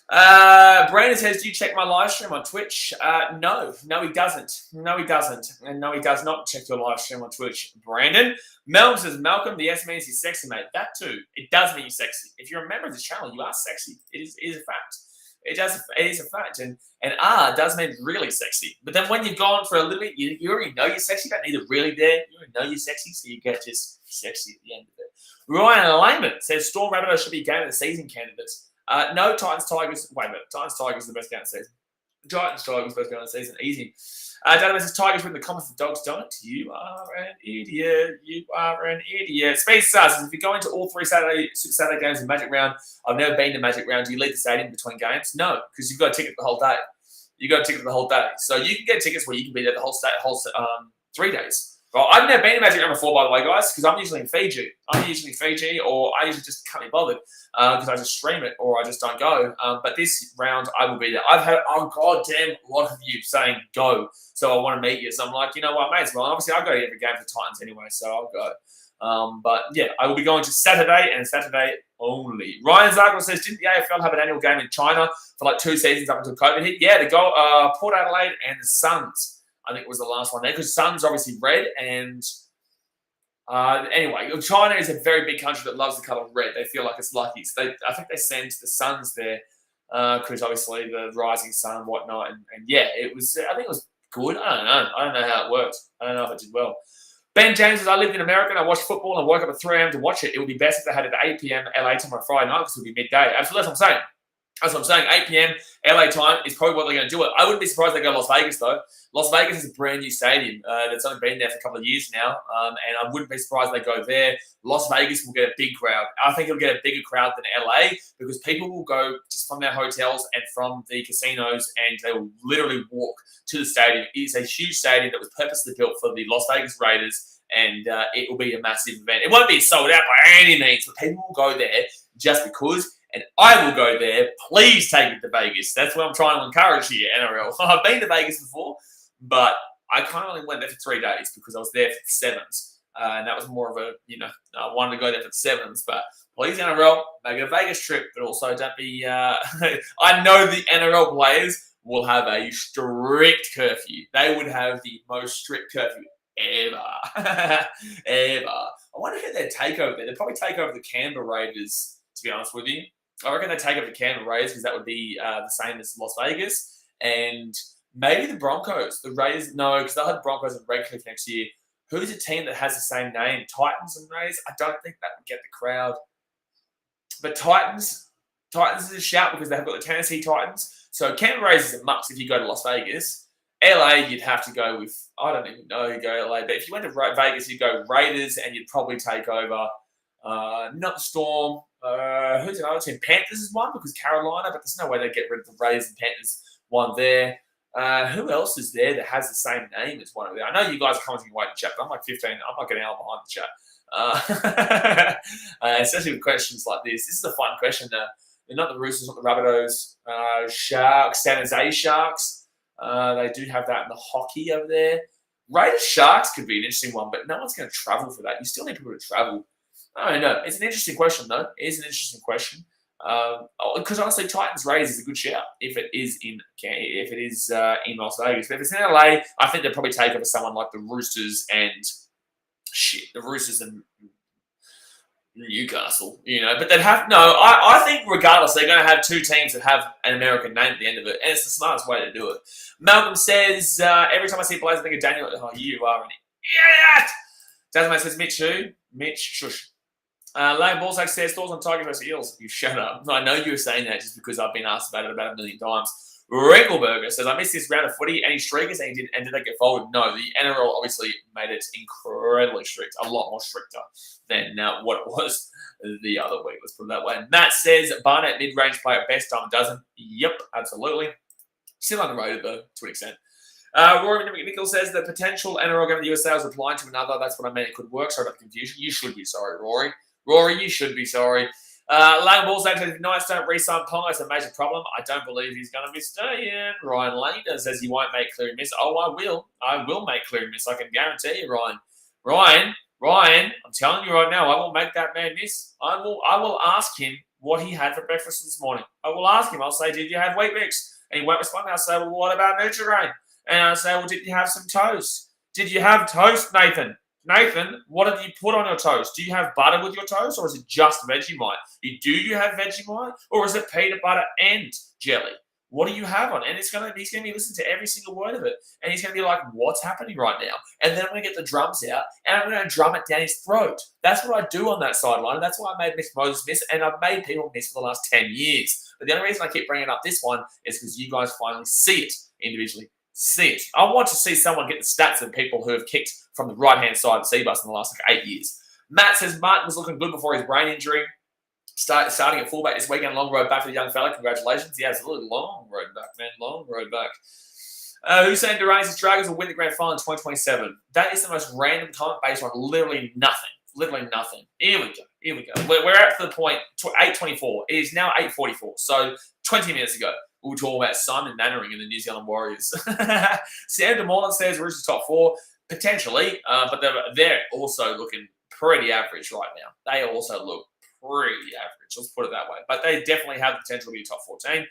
Brandon says, do you check my live stream on Twitch? No, he doesn't. No, he doesn't. And no, he does not check your live stream on Twitch, Brandon. Malcolm says, Malcolm, the S means he's sexy, mate. That too. It does mean you're sexy. If you're a member of this channel, you are sexy. It is a fact. It is a fact. And R does mean really sexy. But then when you've gone for a little bit, you already know you're sexy. You don't need it really there. You already know you're sexy, so you get just sexy at the end of it. Ryan Lehman says, Storm Rabbitohs should be game of the season candidates. No, Titans Tigers. Wait a minute. Titans Tigers is the best game of the season. Titans, Tigers, both going on the season. Easy. Database says Tigers win the comments. The Dogs don't. You are an idiot. You are an idiot. Space says if you go into all 3 Saturday games in Magic Round, I've never been to Magic Round. Do you leave the stadium between games? No, because you've got a ticket the whole day. You got a ticket the whole day, so you can get tickets where you can be there the whole 3 days. Well, I've never been to Magic Round before, by the way, guys, because I'm usually in Fiji. Or I usually just can't be bothered because I just stream it or I just don't go. But this round, I will be there. I've had a goddamn lot of you saying go, so I want to meet you. So I'm like, you know what, mate? Well, obviously I go to every game for Titans anyway, so I'll go. But yeah, I will be going to Saturday and Saturday only. Ryan Zargle says, didn't the AFL have an annual game in China for like 2 seasons up until COVID hit? Yeah, the Port Adelaide and the Suns. I think it was the last one there because Sun's obviously red. And anyway, China is a very big country that loves the colour red. They feel like it's lucky. So I think they send the Suns there because obviously the rising sun and whatnot. And yeah, I think it was good. I don't know how it worked. I don't know if it did well. Ben James says, I lived in America and I watched football and woke up at 3 a.m. to watch it. It would be best if they had it at 8 p.m. LA time on a Friday night because it would be midday. Absolutely, that's what I'm saying. That's what I'm saying. 8 p.m. LA time is probably what they're going to do it. I wouldn't be surprised if they go to Las Vegas, though. Las Vegas is a brand new stadium that's only been there for a couple of years now, and I wouldn't be surprised if they go there. Las Vegas will get a big crowd. I think it'll get a bigger crowd than LA because people will go just from their hotels and from the casinos, and they will literally walk to the stadium. It is a huge stadium that was purposely built for the Las Vegas Raiders, and it will be a massive event. It won't be sold out by any means, but people will go there just because. And I will go there. Please take it to Vegas. That's what I'm trying to encourage here, NRL. I've been to Vegas before, but I kind of only went there for 3 days because I was there for the sevens. And that was more of a, I wanted to go there for the sevens. But please, NRL, make it a Vegas trip, but also don't be... I know the NRL players will have a strict curfew. They would have the most strict curfew ever. Ever. I wonder who they'd take over there. They'd probably take over the Canberra Raiders, to be honest with you. I reckon they take over the Canberra Raiders because that would be the same as Las Vegas. And maybe the Broncos. The Raiders, no, because they'll have the Broncos and Redcliffe next year. Who's a team that has the same name? Titans and Raiders? I don't think that would get the crowd. But Titans is a shout because they've got the Tennessee Titans. So Canberra Raiders is a must if you go to Las Vegas. LA, you'd have to go with, I don't even know who go to LA. But if you went to Vegas, you'd go Raiders and you'd probably take over, not the Storm. Who's another team? Panthers is one because Carolina, but there's no way they get rid of the Raiders and Panthers one there. Who else is there that has the same name as one of them? I know you guys are commenting away in the chat, but I'm like 15. I'm not getting out behind the chat. Especially with questions like this. This is a fun question. They're not the Roosters, not the Rabbitohs. Sharks, San Jose Sharks. They do have that in the hockey over there. Raiders Sharks could be an interesting one, but no one's going to travel for that. You still need people to travel. I don't know. It's an interesting question, though. It is an interesting question. Because honestly, Titans Raiders is a good shout if it is in Las Vegas. But if it's in LA, I think they'd probably take over someone like the Roosters and Newcastle. But they'd have I think regardless, they're going to have 2 teams that have an American name at the end of it, and it's the smartest way to do it. Malcolm says every time I see players, I think of Daniel. Oh, you are an idiot. Tasman says Mitch who? Mitch shush. Lane Balzac says, thoughts on Tigers versus Eels? You shut up. I know you were saying that just because I've been asked about it about 1 million times. Wrinkleberger says, I missed this round of footy. Any streakers? And did they get folded? No, the NRL obviously made it incredibly strict, a lot more stricter than what it was the other week. Let's put it that way. Matt says, Barnett mid-range player at best, time a dozen. Yep, absolutely. Still underrated, though, to an extent. Rory McNichol says, the potential NRL game in the USA was applying to another. That's what I meant. It could work. Sorry about the confusion. You should be sorry, Rory. Rory, you should be sorry. Lane Balzac says, if Knights don't re-sign Ponga, it's a major problem. I don't believe he's going to be staying. Ryan Lander says he won't make Cleary miss. Oh, I will. I will make Cleary miss. I can guarantee you, Ryan. Ryan, I'm telling you right now, I will make that man miss. I will ask him what he had for breakfast this morning. I will ask him. I'll say, did you have Wheat Bix? And he won't respond. I'll say, well, what about Nutrigrain? And I'll say, well, did you have some toast? Did you have toast, Nathan? Nathan, what did you put on your toast? Do you have butter with your toast, or is it just Vegemite? Do you have Vegemite, or is it peanut butter and jelly? What do you have on? And he's gonna be listening to every single word of it. And he's gonna be like, what's happening right now? And then I'm gonna get the drums out and I'm gonna drum it down his throat. That's what I do on that sideline. That's why I made Moses miss, and I've made people miss for the last 10 years. But the only reason I keep bringing up this one is because you guys finally see it individually. See it. I want to see someone get the stats of people who have kicked from the right-hand side of the C-bus in the last 8 years. Matt says Martin was looking good before his brain injury. Starting at fullback this weekend, long road back for the young fella. Congratulations. Yeah, it's a little long road back, man. Long road back. Hussein Durrani's Dragons will win the grand final in 2027. That is the most random comment based on literally nothing. Literally nothing. Here we go. We're at the point, 8:24. It is now 8:44. So 20 minutes ago, we were talking about Simon Mannering and the New Zealand Warriors. Sam DeMorland says Roosters top 4. Potentially, but they're also looking pretty average right now. They also look pretty average, let's put it that way. But they definitely have the potential to be top 14.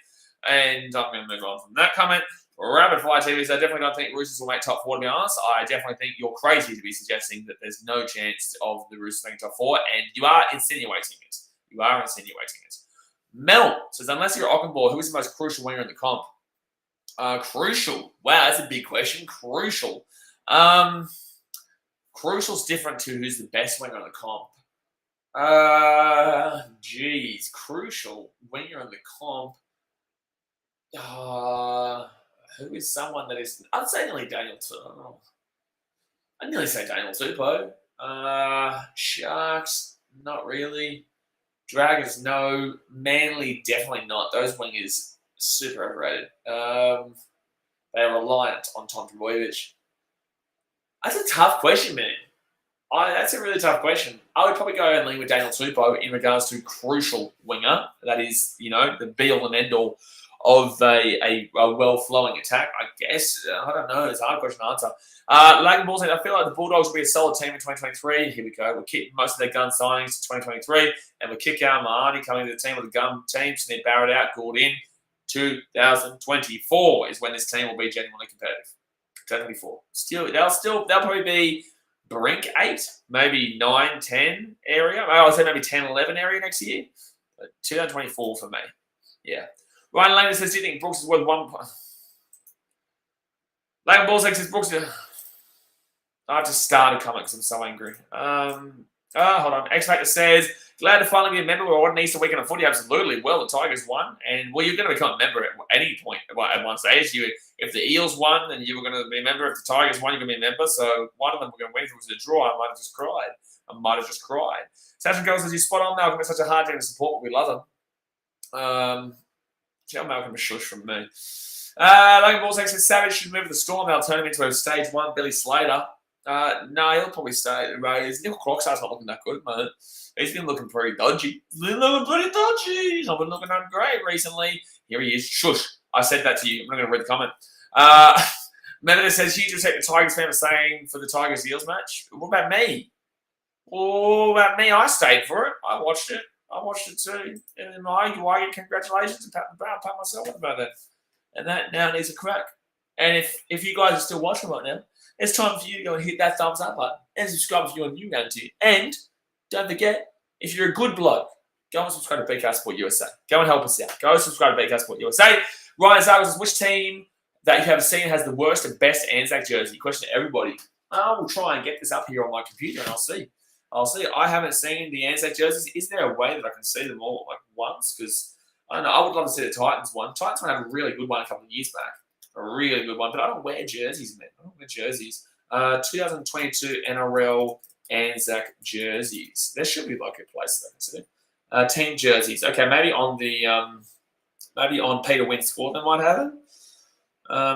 And I'm going to move on from that comment. Rapid Fire TV, so I definitely don't think Roosters will make top 4, to be honest. I definitely think you're crazy to be suggesting that there's no chance of the Roosters making top 4, and you are insinuating it. Mel says, unless you're Ockenbaugh, who is the most crucial winger in the comp? Crucial. Wow, that's a big question. Crucial. Crucial's different to who's the best winger in the comp. Crucial when you're in the comp. Who is someone that is? I'd say nearly Daniel Tupou. I'd nearly say Daniel Tupou. Sharks, not really. Dragons, no. Manly, definitely not. Those wingers, super overrated. They are reliant on Tom Trbojevic. That's a tough question, man. That's a really tough question. I would probably go and lean with Daniel Tupou in regards to crucial winger. That is, the be-all and end-all of a well-flowing attack, I guess. I don't know. It's a hard question to answer. Lagan Ball said, I feel like the Bulldogs will be a solid team in 2023. Here we go. We'll keep most of their gun signings to 2023, and we'll kick out Mahoney coming to the team with a gun team, so then Barrett out, Gould in. 2024 is when this team will be genuinely competitive. 2024. They'll probably be brink 8, maybe 9, 10 area. I would say maybe 10, 11 area next year. But 2024 for me. Yeah. Ryan Lane says, do you think Brooks is worth 1 point? Lane Ballsack says, Brooks. I have to start a comment because I'm so angry. Hold on. X Factor says, glad to finally be a member. We're on an Easter weekend of footy. Absolutely. Well, the Tigers won. And, you're going to become a member at any point at one stage. If the Eels won, then you were going to be a member. If the Tigers won, you're going to be a member. So one of them were going to win. If it was a draw, I might have just cried. Sasha Girl says, you're spot on, Malcolm. It's such a hard team to support, but we love them. Tell Malcolm a shush from me. Logan Ballsack says, Savage should move to the Storm. They'll turn him into a stage 1 Billy Slater. No, he'll probably stay at the Raiders. Nick Crockstar's not looking that good, mate. He's been looking pretty dodgy. He's not been looking that great recently. Here he is. Shush. I said that to you. I'm not going to read the comment. Menendez says, huge respect to Tigers fan for saying for the Tigers-Eels match. What about me? I stayed for it. I watched it too. And I get congratulations and pat myself about that. And that now needs a crack. And if you guys are still watching right now, it's time for you to go and hit that thumbs up button and subscribe if you're new around here. And don't forget, if you're a good bloke, go and subscribe to BKRsport USA. Go and help us out. Go and subscribe to BKRsport USA. Ryan Zagos says, which team that you have seen has the worst and best Anzac jersey? Question to everybody. I will try and get this up here on my computer and I'll see. I haven't seen the Anzac jerseys. Is there a way that I can see them all once? Because I don't know. I would love to see the Titans one. Titans one have a really good one a couple of years back. A really good one. But I don't wear jerseys, man. 2022 NRL Anzac jerseys. There should be a place that I can see. Team jerseys. Okay, maybe on Peter Wynn's score they might have it.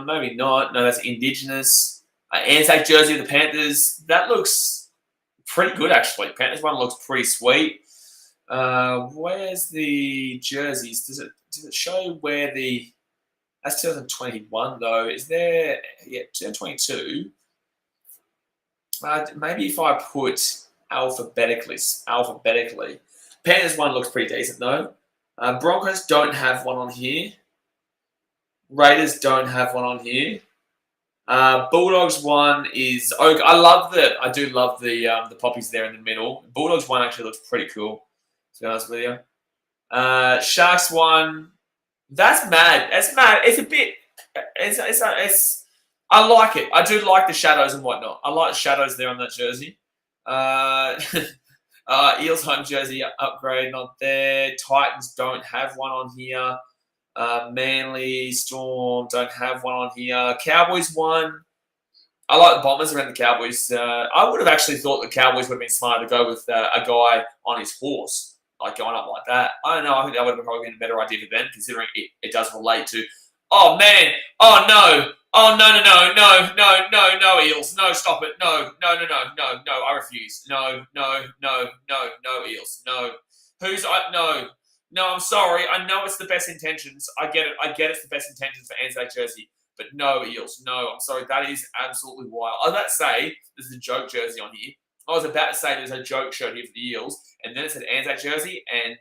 Maybe not. No, that's Indigenous. Anzac jersey of the Panthers. That looks pretty good, actually. Panthers one looks pretty sweet. Where's the jerseys? Does it show where the... That's 2021, though. Is there... Yeah, 2022. Maybe if I put alphabetically. Panthers one looks pretty decent, though. Broncos don't have one on here. Raiders don't have one on here. Bulldogs one is... I do love the poppies there in the middle. Bulldogs one actually looks pretty cool, to be honest with you. Sharks one... That's mad. That's mad. It's a bit. It's. I like it. I do like the shadows and whatnot. I like the shadows there on that jersey. Uh, Eels home jersey upgrade not there. Titans don't have one on here. Manly, Storm don't have one on here. Cowboys one. I like the Bombers around the Cowboys. I would have actually thought the Cowboys would have been smarter to go with a guy on his horse, like going up like that. I don't know. I think that would have probably been a better idea for them, considering it does relate to, oh, man. Oh, no. Oh, no, Eels. No, stop it. No. I refuse. No, Eels. No. No. No, I'm sorry. I know it's the best intentions. I get it. It's the best intentions for Anzac jersey. But no, Eels, no. I'm sorry. That is absolutely wild. I was about to say there's a joke jersey on here. I was about to say there's a joke shirt here for the Eels, and then it said Anzac jersey, and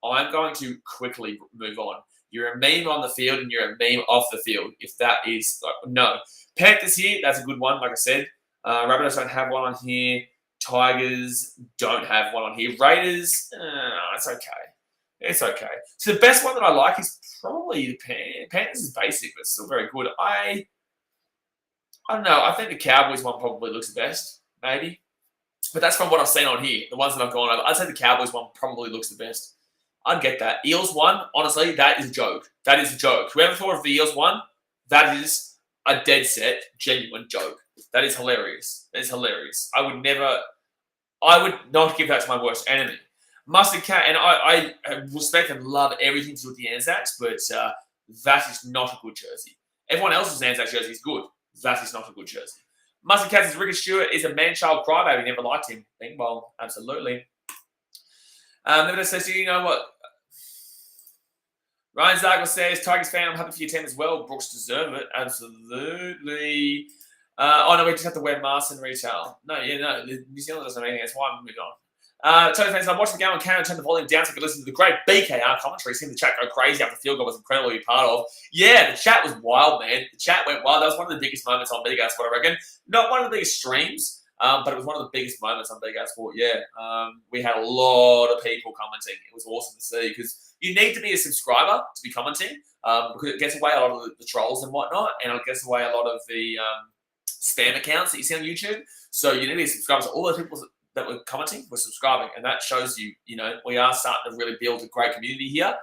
I'm going to quickly move on. You're a meme on the field, and you're a meme off the field. If that is no. Panthers here, that's a good one, like I said. Rabbitohs don't have one on here. Tigers don't have one on here. Raiders, it's okay. It's okay. So the best one that I like is probably the Panthers is basic, but still very good. I don't know. I think the Cowboys one probably looks the best, maybe. But that's from what I've seen on here. The ones that I've gone over. I'd say the Cowboys one probably looks the best. I'd get that. Eels one, honestly, that is a joke. That is a joke. Whoever thought of the Eels one, that is a dead set, genuine joke. That is hilarious. That is hilarious. I would not give that to my worst enemy. Mustard Cat, and I respect and love everything to do with the Anzacs, but that is not a good jersey. Everyone else's Anzac jersey is good. That is not a good jersey. Mustard Cat's Ricky Stewart is a man-child crybaby. Never liked him. Bing bong. Absolutely. Never says, you know what? Ryan Zargle says, Tigers fan, I'm happy for your team as well. Brooks deserve it. Absolutely. No, we just have to wear masks in retail. No. New Zealand doesn't have anything. That's why I'm moving on. Tony fans, I'm watching the game on camera, turn the volume down so I can listen to the great BKR commentary. Seeing the chat go crazy after the field goal was incredible to be part of. Yeah, the chat was wild, man. The chat went wild. That was one of the biggest moments on BKRsport, I reckon. Not one of the biggest streams, but it was one of the biggest moments on BKRsport, yeah. We had a lot of people commenting. It was awesome to see because you need to be a subscriber to be commenting because it gets away a lot of the trolls and whatnot, and it gets away a lot of the spam accounts that you see on YouTube. So you need to be a subscriber. So all those people that were commenting were subscribing, and that shows you, we are starting to really build a great community here.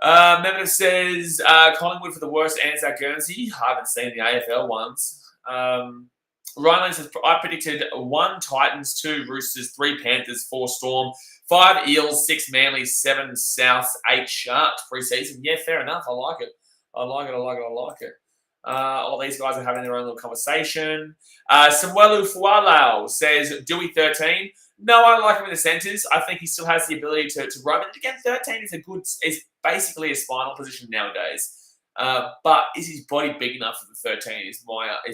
Mehmet says, Collingwood for the worst Anzac Guernsey. I haven't seen the AFL ones. Ryan says, I predicted 1 Titans, 2 Roosters, 3 Panthers, 4 Storm, 5 Eels, 6 Manly, 7 Souths, 8 Sharks pre-season. Yeah, fair enough. I like it. All these guys are having their own little conversation. Samuelu Fualau says, Dewey 13. No, I like him in the centres. I think he still has the ability to roam. And again, 13 is basically a spinal position nowadays. But is his body big enough for the 13 is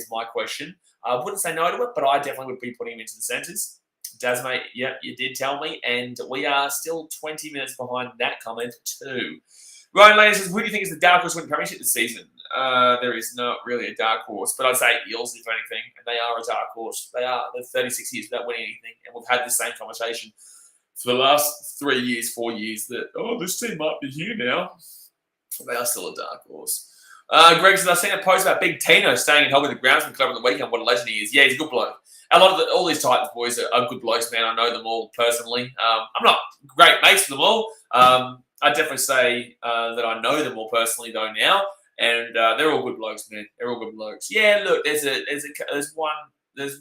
my question. I wouldn't say no to it, but I definitely would be putting him into the centres. Dasmate, yeah, you did tell me. And we are still 20 minutes behind that comment too. Ryan Lane says, who do you think is the dark horse win premiership this season? There is not really a dark horse, but I'd say Eels, if anything, and they are a dark horse. They're 36 years without winning anything, and we've had the same conversation for the last 3 years, 4 years that, this team might be here now. They are still a dark horse. Greg says, I've seen a post about Big Tino staying and helping the Groundsman Club on the weekend. What a legend he is. Yeah, he's a good bloke. All these Titans boys are good blokes, man. I know them all personally. I'm not great mates with them all. I'd definitely say that I know them all personally, though, now. And they're all good blokes, man. They're all good blokes. Yeah, look, there's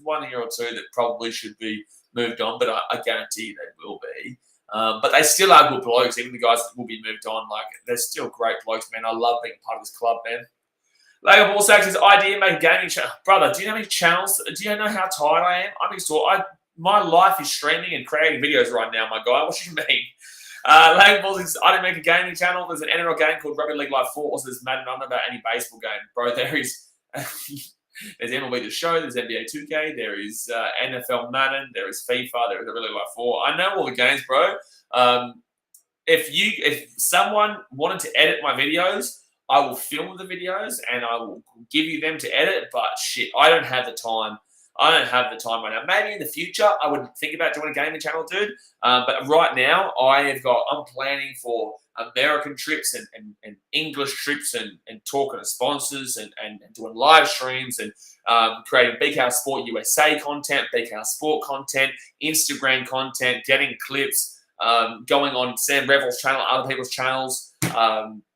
one year or two that probably should be moved on, but I guarantee you they will be. But they still are good blokes, even the guys that will be moved on. Like, they're still great blokes, man. I love being part of this club, man. Lego Ball Sacks says, idea make a gaming channel. Brother, do you know how many channels? Do you know how tired I am? I'm exhausted. My life is streaming and creating videos right now, my guy. What do you mean? Lego Ball says, I didn't make a gaming channel. There's an NRL game called Rugby League Live 4. Also, there's Madden. I don't know about any baseball game. Bro, there is... There's MLB The Show, there's NBA 2K, there is NFL Madden, there is FIFA, there is Rugby League Live 4. I know all the games, bro. If someone wanted to edit my videos, I will film the videos and I will give you them to edit. But shit, I don't have the time. I don't have the time right now. Maybe in the future, I would think about doing a gaming channel, dude. But right now, I'm planning for American trips and English trips and talking to sponsors and doing live streams and creating BKRsport USA content, BKRsport content, Instagram content, getting clips, going on Sam Revel's channel, other people's channels,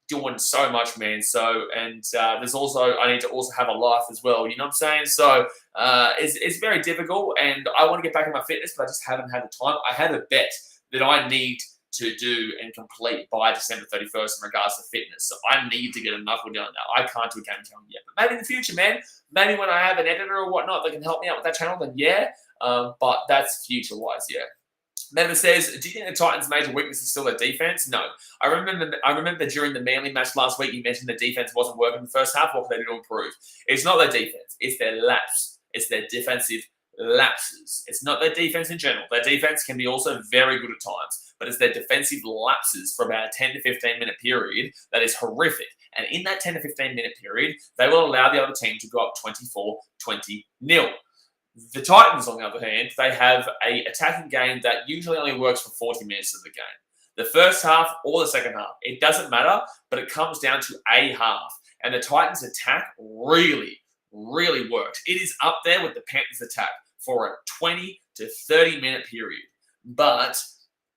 doing so much, man. So, and there's also, I need to also have a life as well, you know what I'm saying? So, it's very difficult, and I want to get back in my fitness, but I just haven't had the time. I have a bet that I need to do and complete by December 31st in regards to fitness. So I need to get a knuckle down now. I can't do a game channel yet, but maybe in the future, man. Maybe when I have an editor or whatnot that can help me out with that channel, then yeah. But that's future-wise, yeah. Member says, do you think the Titans' major weakness is still their defense? No. I remember during the Manly match last week, you mentioned the defense wasn't working in the first half. What can they do to improve? It's not their defense. It's their lapse. It's their defensive lapses. It's not their defense in general. Their defense can be also very good at times, but it's their defensive lapses for about a 10 to 15 minute period that is horrific. And in that 10 to 15 minute period, they will allow the other team to go up 24-20-0. The Titans, on the other hand, they have an attacking game that usually only works for 40 minutes of the game. The first half or the second half, it doesn't matter, but it comes down to a half. And the Titans' attack really, really works. It is up there with the Panthers' attack for a 20 to 30 minute period. But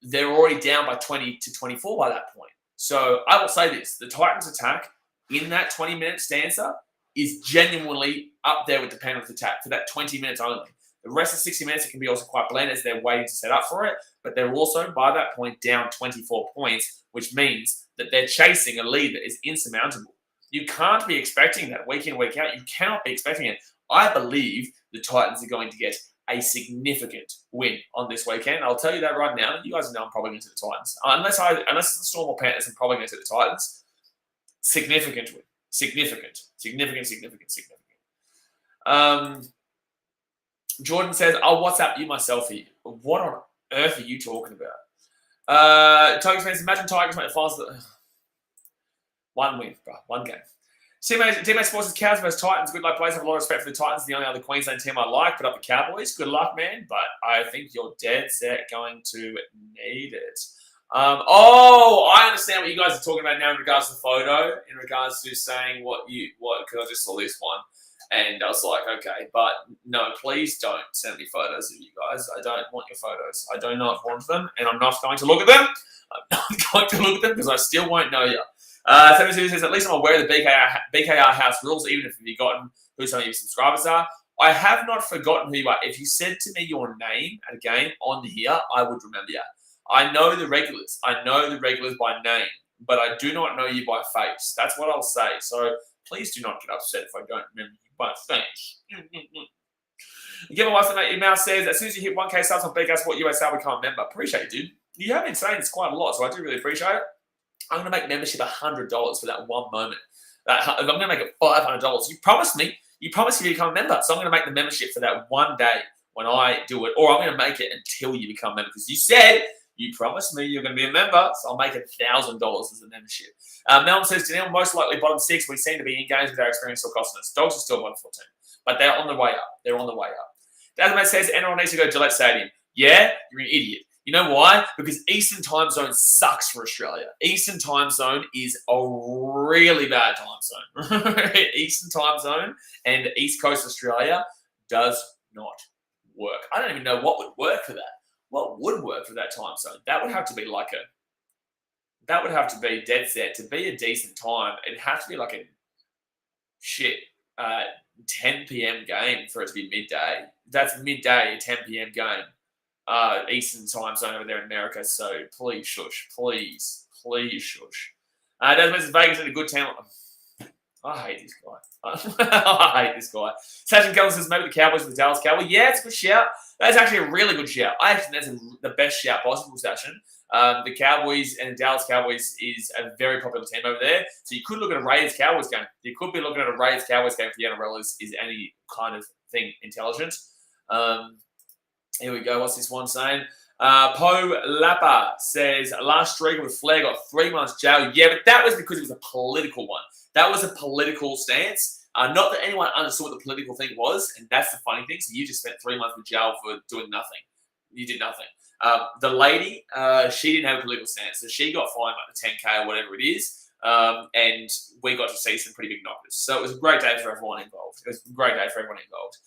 they're already down by 20 to 24 by that point. So I will say this, the Titans' attack in that 20-minute stanza is genuinely up there with the Panthers' attack for that 20 minutes only. The rest of 60 minutes, it can be also quite bland as they're waiting to set up for it, but they're also, by that point, down 24 points, which means that they're chasing a lead that is insurmountable. You can't be expecting that week in, week out. You cannot be expecting it. I believe the Titans are going to get a significant win on this weekend. I'll tell you that right now. You guys know I'm probably going to the Titans. Unless it's the Storm or Panthers, I'm probably going to the Titans. Significant win. Significant. Jordan says, I'll WhatsApp you my selfie. What on earth are you talking about? Tigers fans, imagine Tigers make the finals. One win, bro. One game. Teammate Sports is Cows versus Titans. Good luck, players. I have a lot of respect for the Titans. The only other Queensland team I like. Put up the Cowboys. Good luck, man. But I think you're dead set going to need it. I understand what you guys are talking about now in regards to the photo, in regards to saying because I just saw this one and I was like, okay, but no, please don't send me photos of you guys. I don't want your photos. I do not want them, and I'm not going to look at them. I'm not going to look at them because I still won't know you. 72 says, at least I'm aware of the BKR house rules, even if you've forgotten who some of your subscribers are. I have not forgotten who you are. If you said to me your name at a game on here, I would remember you. I know the regulars. I know the regulars by name, but I do not know you by face. That's what I'll say. So please do not get upset if I don't remember you by face. Give a what's the email says, as soon as you hit 1K subs on BKRsport USA, I'll become a member. Appreciate it, dude. You have been saying this quite a lot, so I do really appreciate it. I'm going to make membership $100 for that one moment. I'm going to make it $500. You promised me you become a member. So I'm going to make the membership for that one day when I do it, or I'm going to make it until you become a member because you said you promised me you're going to be a member, so I'll make it $1,000 as a membership. Melvin says, Daniel, most likely bottom 6. We seem to be in games with our experience still costing us. Dogs are still bottom 14, but they're on the way up. They're on the way up. Dasmate says, NRL needs to go to Gillette Stadium. Yeah, you're an idiot. You know why? Because Eastern time zone sucks for Australia. Eastern time zone is a really bad time zone. Eastern time zone and East Coast Australia does not work. I don't even know what would work for that. What would work for that time zone? That would have to be dead set. To be a decent time, it'd have to be like a 10 p.m. game for it to be midday. That's midday, a 10 p.m. game. Eastern time zone over there in America. So please shush. Please shush. Doesn't Vegas is a good town. I hate this guy. I hate this guy. Sachin Keller says maybe the Cowboys or the Dallas Cowboys. Yeah, it's a good shout. That's actually a really good shout. I actually think that's the best shout possible, Sachin. The Cowboys and the Dallas Cowboys is a very popular team over there. So you could look at a Raiders-Cowboys game. You could be looking at a Raiders-Cowboys game for the NRL is any kind of thing intelligent. Here we go. What's this one saying? Poe Lapa says, last streaker with Flair got 3 months jail. Yeah, but that was because it was a political one. That was a political stance. Not that anyone understood what the political thing was, and that's the funny thing. So you just spent 3 months in jail for doing nothing. You did nothing. The lady, she didn't have a political stance, so she got fined like the 10K or whatever it is, and we got to see some pretty big knockers. So it was a great day for everyone involved. It was a great day for everyone involved,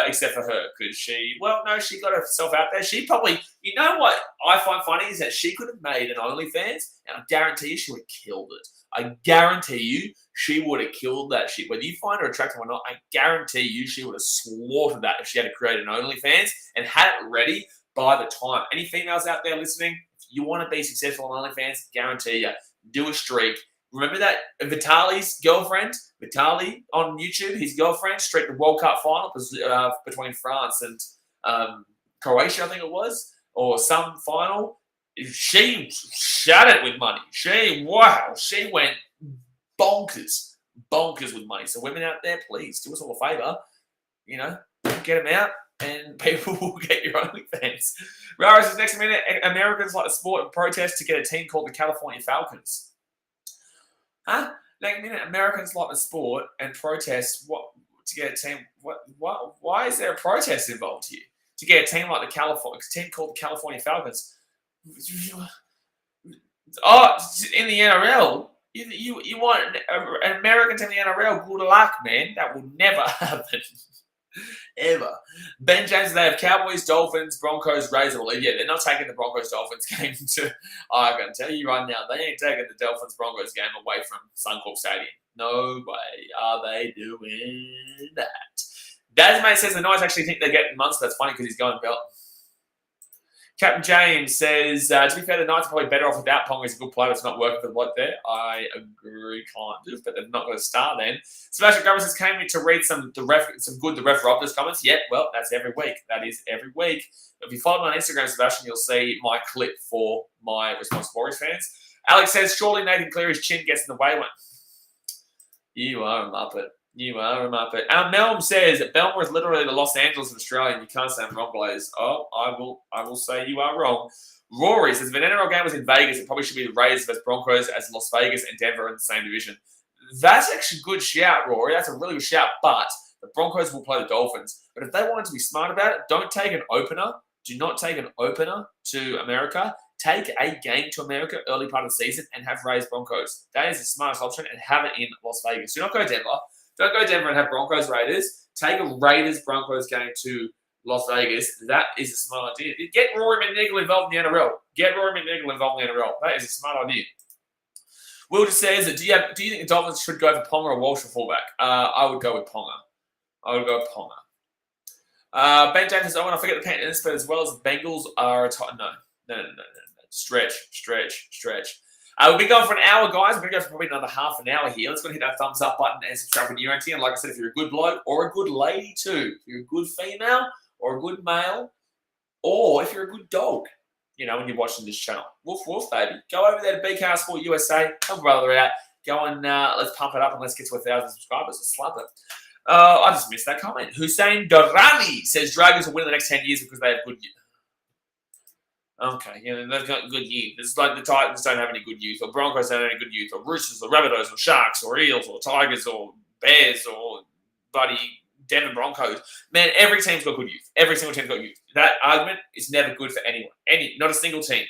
except for her, because she got herself out there. She probably, you know what I find funny is that she could have made an OnlyFans, and I guarantee you she would have killed it. I guarantee you she would have killed that shit. Whether you find her attractive or not, I guarantee you she would have slaughtered that if she had to create an OnlyFans and had it ready by the time. Any females out there listening, if you want to be successful on OnlyFans, guarantee you, do a streak. Remember that Vitali's girlfriend, Vitali on YouTube, his girlfriend, streaked the World Cup final between France and Croatia, I think it was, or some final. She shut it with money. She went bonkers with money. So women out there, please do us all a favour. You know, get them out, and people will get your OnlyFans. Rara says, next minute, Americans like the sport and protest to get a team called the California Falcons. Huh? Next minute, Americans like the sport and protest to get a team. Why is there a protest involved here? To get a team like team called the California Falcons. Oh, in the NRL, you want an American team in the NRL? Good luck, man. That will never happen. Ever. Ben James, they have Cowboys, Dolphins, Broncos, Raiders. Well, yeah, they're not taking the Broncos Dolphins game to. I can tell you right now, they ain't taking the Dolphins Broncos game away from Suncorp Stadium. No way are they doing that. Dasmate says the Knights actually think they're getting Munster. That's funny because he's going belt. Captain James says, to be fair, the Knights are probably better off without Ponga. He's a good player. It's not working for the bloke there. I agree, kind of, but they're not going to start then. Sebastian Grummer says, came here to read some good the ref Roberts comments. Yep, well, that's every week. That is every week. If you follow me on Instagram, Sebastian, you'll see my clip for my Response Warriors fans. Alex says, surely Nathan Cleary's chin gets in the way. You are a muppet. You are a muppet. Melm says that Belmore is literally the Los Angeles of Australia, and you can't say I'm wrong, Blaze. Oh, I will say you are wrong. Rory says, if an NRL game was in Vegas, it probably should be the Raiders versus Broncos, as Las Vegas and Denver are in the same division. That's actually a good shout, Rory. That's a really good shout, but the Broncos will play the Dolphins. But if they wanted to be smart about it, don't take an opener. Do not take an opener to America. Take a game to America early part of the season and have Raiders Broncos. That is the smartest option, and have it in Las Vegas. Do not go to Denver. Don't go to Denver and have Broncos Raiders. Take a Raiders Broncos game to Las Vegas. That is a smart idea. Get Rory McNichol involved in the NRL. Get Rory McNichol involved in the NRL. That is a smart idea. Will just says, do you think the Dolphins should go for Ponga or Walsh for fullback? I would go with Ponga. Ben James says, I want to forget the Panthers, but as well as the Bengals are a top. No. Stretch. We'll be going for an hour, guys. We're going to go for probably another half an hour here. Let's go and hit that thumbs up button and subscribe to New And like I said, if you're a good bloke or a good lady too, if you're a good female or a good male, or if you're a good dog, you know, when you're watching this channel. Woof, woof, baby. Go over there to BKRsport USA. Help a brother out. Go and let's pump it up and let's get to 1,000 subscribers. Let's slap it. I just missed that comment. Hussein Durrani says Dragons will win in the next 10 years because they have good youth. Okay, yeah, they've got good youth. It's like the Titans don't have any good youth, or Broncos don't have any good youth, or Roosters, or Rabbitohs, or Sharks, or Eels, or Tigers, or Bears, or bloody Denver Broncos. Man, every team's got good youth. Every single team's got youth. That argument is never good for anyone. Not a single team.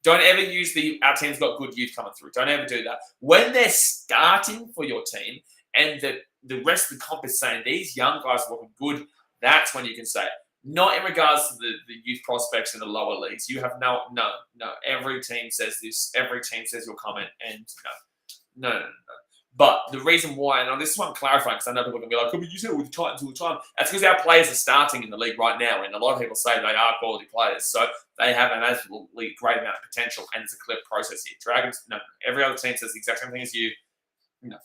Don't ever use our team's got good youth coming through. Don't ever do that. When they're starting for your team and the rest of the comp is saying these young guys are looking good, that's when you can say it. Not in regards to the youth prospects in the lower leagues. You have no. Every team says this. Every team says your comment, and no. But the reason why, and this is what I'm clarifying, because I know people are going to be like, but you said it with the Titans all the time. That's because our players are starting in the league right now, and a lot of people say they are quality players. So they have an absolutely great amount of potential, and it's a clear process here. Dragons, no. Every other team says the exact same thing as you. No.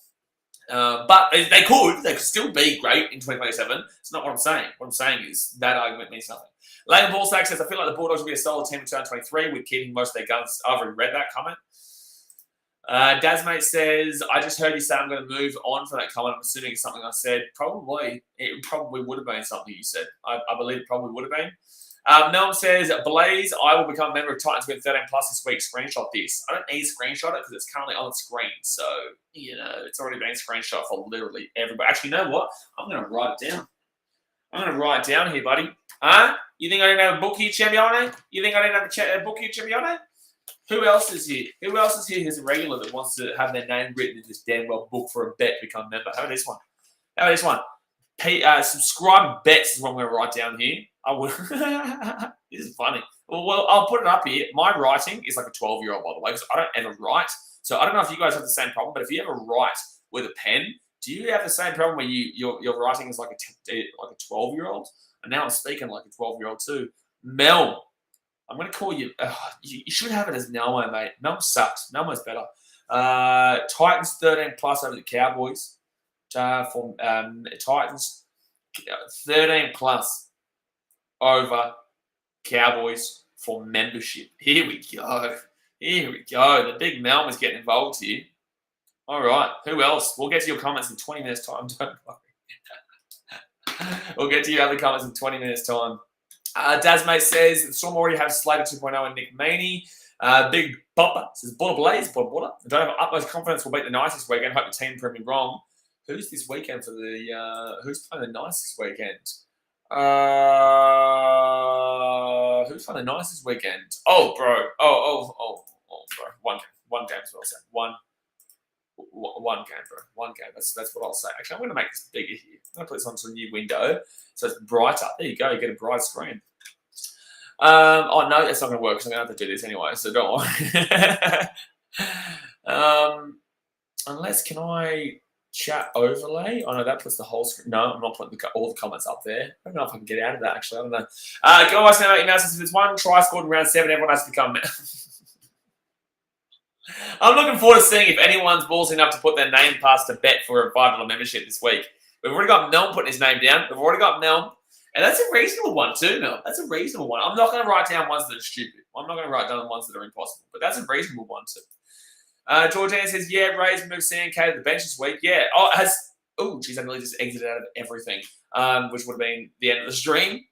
But they could still be great in 2027. It's not what I'm saying. What I'm saying is that argument means nothing. Layton Ballsack says, I feel like the Bulldogs will be a solid team in 2023 with keeping most of their guns. I've already read that comment. Dasmate says, I just heard you say I'm going to move on from that comment. I'm assuming it's something I said. Probably. It probably would have been something you said. I believe it probably would have been. Melm says, Blaze, I will become a member of Titans with 13 plus this week. Screenshot this. I don't need to screenshot it because it's currently on the screen. So, it's already been screenshot for literally everybody. Actually, you know what? I'm going to write it down. I'm going to write it down here, buddy. Huh? You think I didn't have a book here, Champione? You think I didn't have a book here, Champione? Who else is here? Who else is here who's a regular that wants to have their name written in this damn well book for a bet to become a member? How about this one? How about this one? Subscribe bets is what I'm going to write down here. I will. This is funny. Well, I'll put it up here. My writing is like a 12-year-old, by the way, because I don't ever write. So I don't know if you guys have the same problem, but if you ever write with a pen, do you have the same problem where your writing is like a 12-year-old? And now I'm speaking like a 12-year-old too. Mel, I'm going to call you. You should have it as Melmo, mate. Melmo sucks. Melmo's better. Titans 13 plus over the Cowboys. For Titans 13 plus over Cowboys for membership. Here we go. Here we go. The big Melm is getting involved here. All right. Who else? We'll get to your comments in 20 minutes' time. Don't worry. We'll get to your other comments in 20 minutes' time. Dasmate says, Storm already have Slater 2.0 and Nick Meaney. Big Bopper says, Buller Blaze, Buller. I don't have utmost confidence we'll beat the Knights this weekend. Hope the team prove me wrong. Who's this weekend for the, who's playing the Knights this weekend? Who's playing the Knights this weekend? Oh, bro. Oh, bro. One game is what I'll say. One game, bro. One game. That's what I'll say. Actually, I'm going to make this bigger here. I'm going to put this onto a new window so it's brighter. There you go. You get a bright screen. Oh, no, that's not going to work because I'm going to have to do this anyway, so don't worry. Unless, can I chat overlay? Oh, no, that puts the whole screen. No, I'm not putting all the comments up there. I don't know if I can get out of that, actually. I don't know. Go ask now, email says if there's one try scored in round 7, everyone has to become... I'm looking forward to seeing if anyone's ballsy enough to put their name past a bet for a $5 membership this week. We've already got Mel putting his name down. We've already got Mel. And that's a reasonable one too, Mel. That's a reasonable one. I'm not going to write down ones that are stupid. I'm not going to write down ones that are impossible. But that's a reasonable one too. Georgiana says, yeah, Ray's moved CNK to the bench this week. Yeah. Geez, I nearly just exited out of everything, which would have been the end of the stream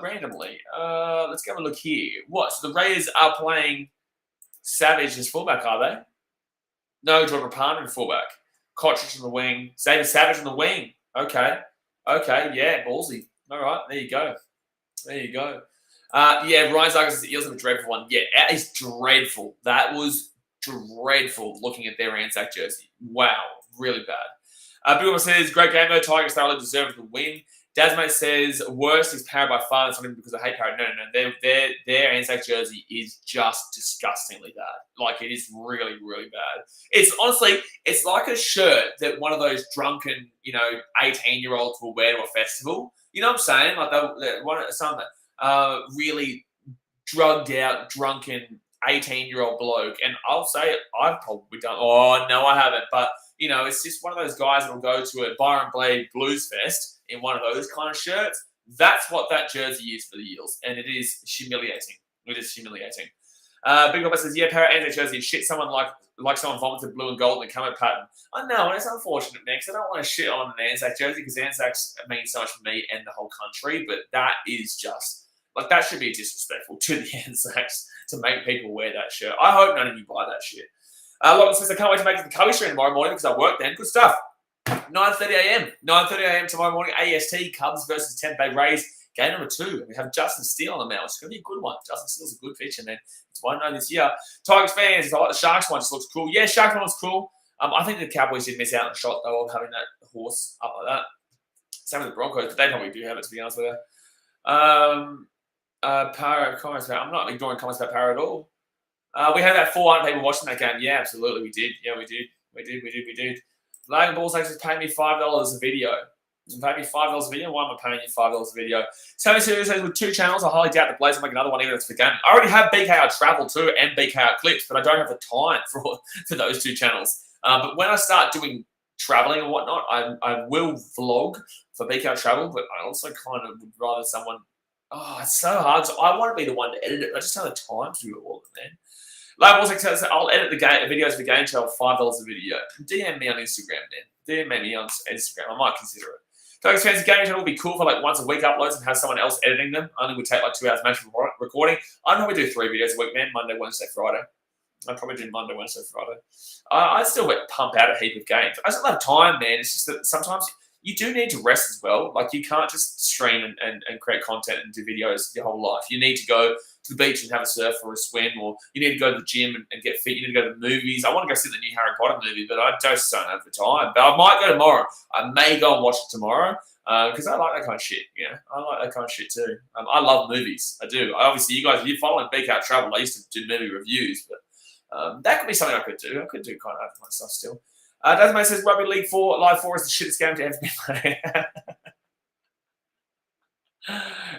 randomly. Let's go have a look here. What? So the Rays are playing Savage as fullback, are they? No, Jordan Rapana in fullback. Kotrich on the wing. Xavier Savage on the wing. Okay, yeah, ballsy. All right, there you go. Yeah, Ryan Zargas says the Eels have a dreadful one. Yeah, that is dreadful. That was dreadful looking at their Anzac jersey. Wow, really bad. Big One says, great game though. Tigers thoroughly deserved the win. Dasmate says, worst is Parrot by far. That's not even because I hate Parrot. No. Their Anzac jersey is just disgustingly bad. Like, it is really, really bad. It's honestly, it's like a shirt that one of those drunken, 18-year-olds will wear to a festival. You know what I'm saying? Like, some really drugged out, drunken 18-year-old bloke. And I'll say it, I've probably done, oh, no, I haven't. But, it's just one of those guys that will go to a Byron Blade Blues Fest in one of those kind of shirts. That's what that jersey is for the Eels, and it is humiliating. It is humiliating. Big Robert says, yeah, Parrot Anzac jersey is shit. Someone like someone vomited blue and gold in the colour pattern. I know, and it's unfortunate, Next. I don't want to shit on an Anzac jersey because Anzacs mean so much for me and the whole country, but that is just, that should be disrespectful to the Anzacs to make people wear that shirt. I hope none of you buy that shit. Logan says, I can't wait to make it to the Cully stream tomorrow morning because I work then. Good stuff. 9:30 a.m. 9:30 a.m. tomorrow morning. AST, Cubs versus Tampa Bay Rays. Game number 2. And we have Justin Steele on the mound. It's going to be a good one. Justin Steele's a good pitcher, man. It's 1-0 this year. Tigers fans, I like the Sharks one. Just looks cool. Yeah, Sharks one looks cool. I think the Cowboys did miss out on a shot, though, of having that horse up like that. Same with the Broncos, but they probably do have it, to be honest with you. Parrot comments about, I'm not ignoring comments about Parrot at all. We had about 400 people watching that game. Yeah, absolutely, we did. Yeah, we did. Logan Balls actually paid me $5 a video. You paid me $5 a video. Why am I paying you $5 a video? Sammy Sirius says, with 2 channels, I highly doubt the Blaze will make another one even if it's for game. I already have BKR Travel too and BKR Clips, but I don't have the time for those 2 channels. But when I start doing traveling and whatnot, I will vlog for BKR Travel, but I also kind of would rather someone... Oh, it's so hard. So I want to be the one to edit it. I just don't have the time to do it all, man. Live also says, I'll edit the videos for the game show $5 a video. DM me on Instagram, then. DM me on Instagram. I might consider it. Tigers fans, the game show will be cool for like once a week uploads and have someone else editing them. Only would take like 2 hours match recording. I'd probably do 3 videos a week, man. Monday, Wednesday, Friday. I'd probably do Monday, Wednesday, Friday. I still pump out a heap of games. I still have time, man. It's just that sometimes you do need to rest as well. Like, you can't just stream and create content and do videos your whole life. You need to go to the beach and have a surf or a swim, or you need to go to the gym and get fit. You need to go to the movies. I want to go see the new Harry Potter movie, but I just don't have the time. But I might go tomorrow. I may go and watch it tomorrow because I like that kind of shit. You know, I like that kind of shit too. I love movies. I do. Obviously, you guys, if you're following BKR Travel, I used to do movie reviews, but that could be something I could do. I could do kind of other kind of stuff still. Desmond says Rugby League 4 Live 4 is the shittest game to ever be played.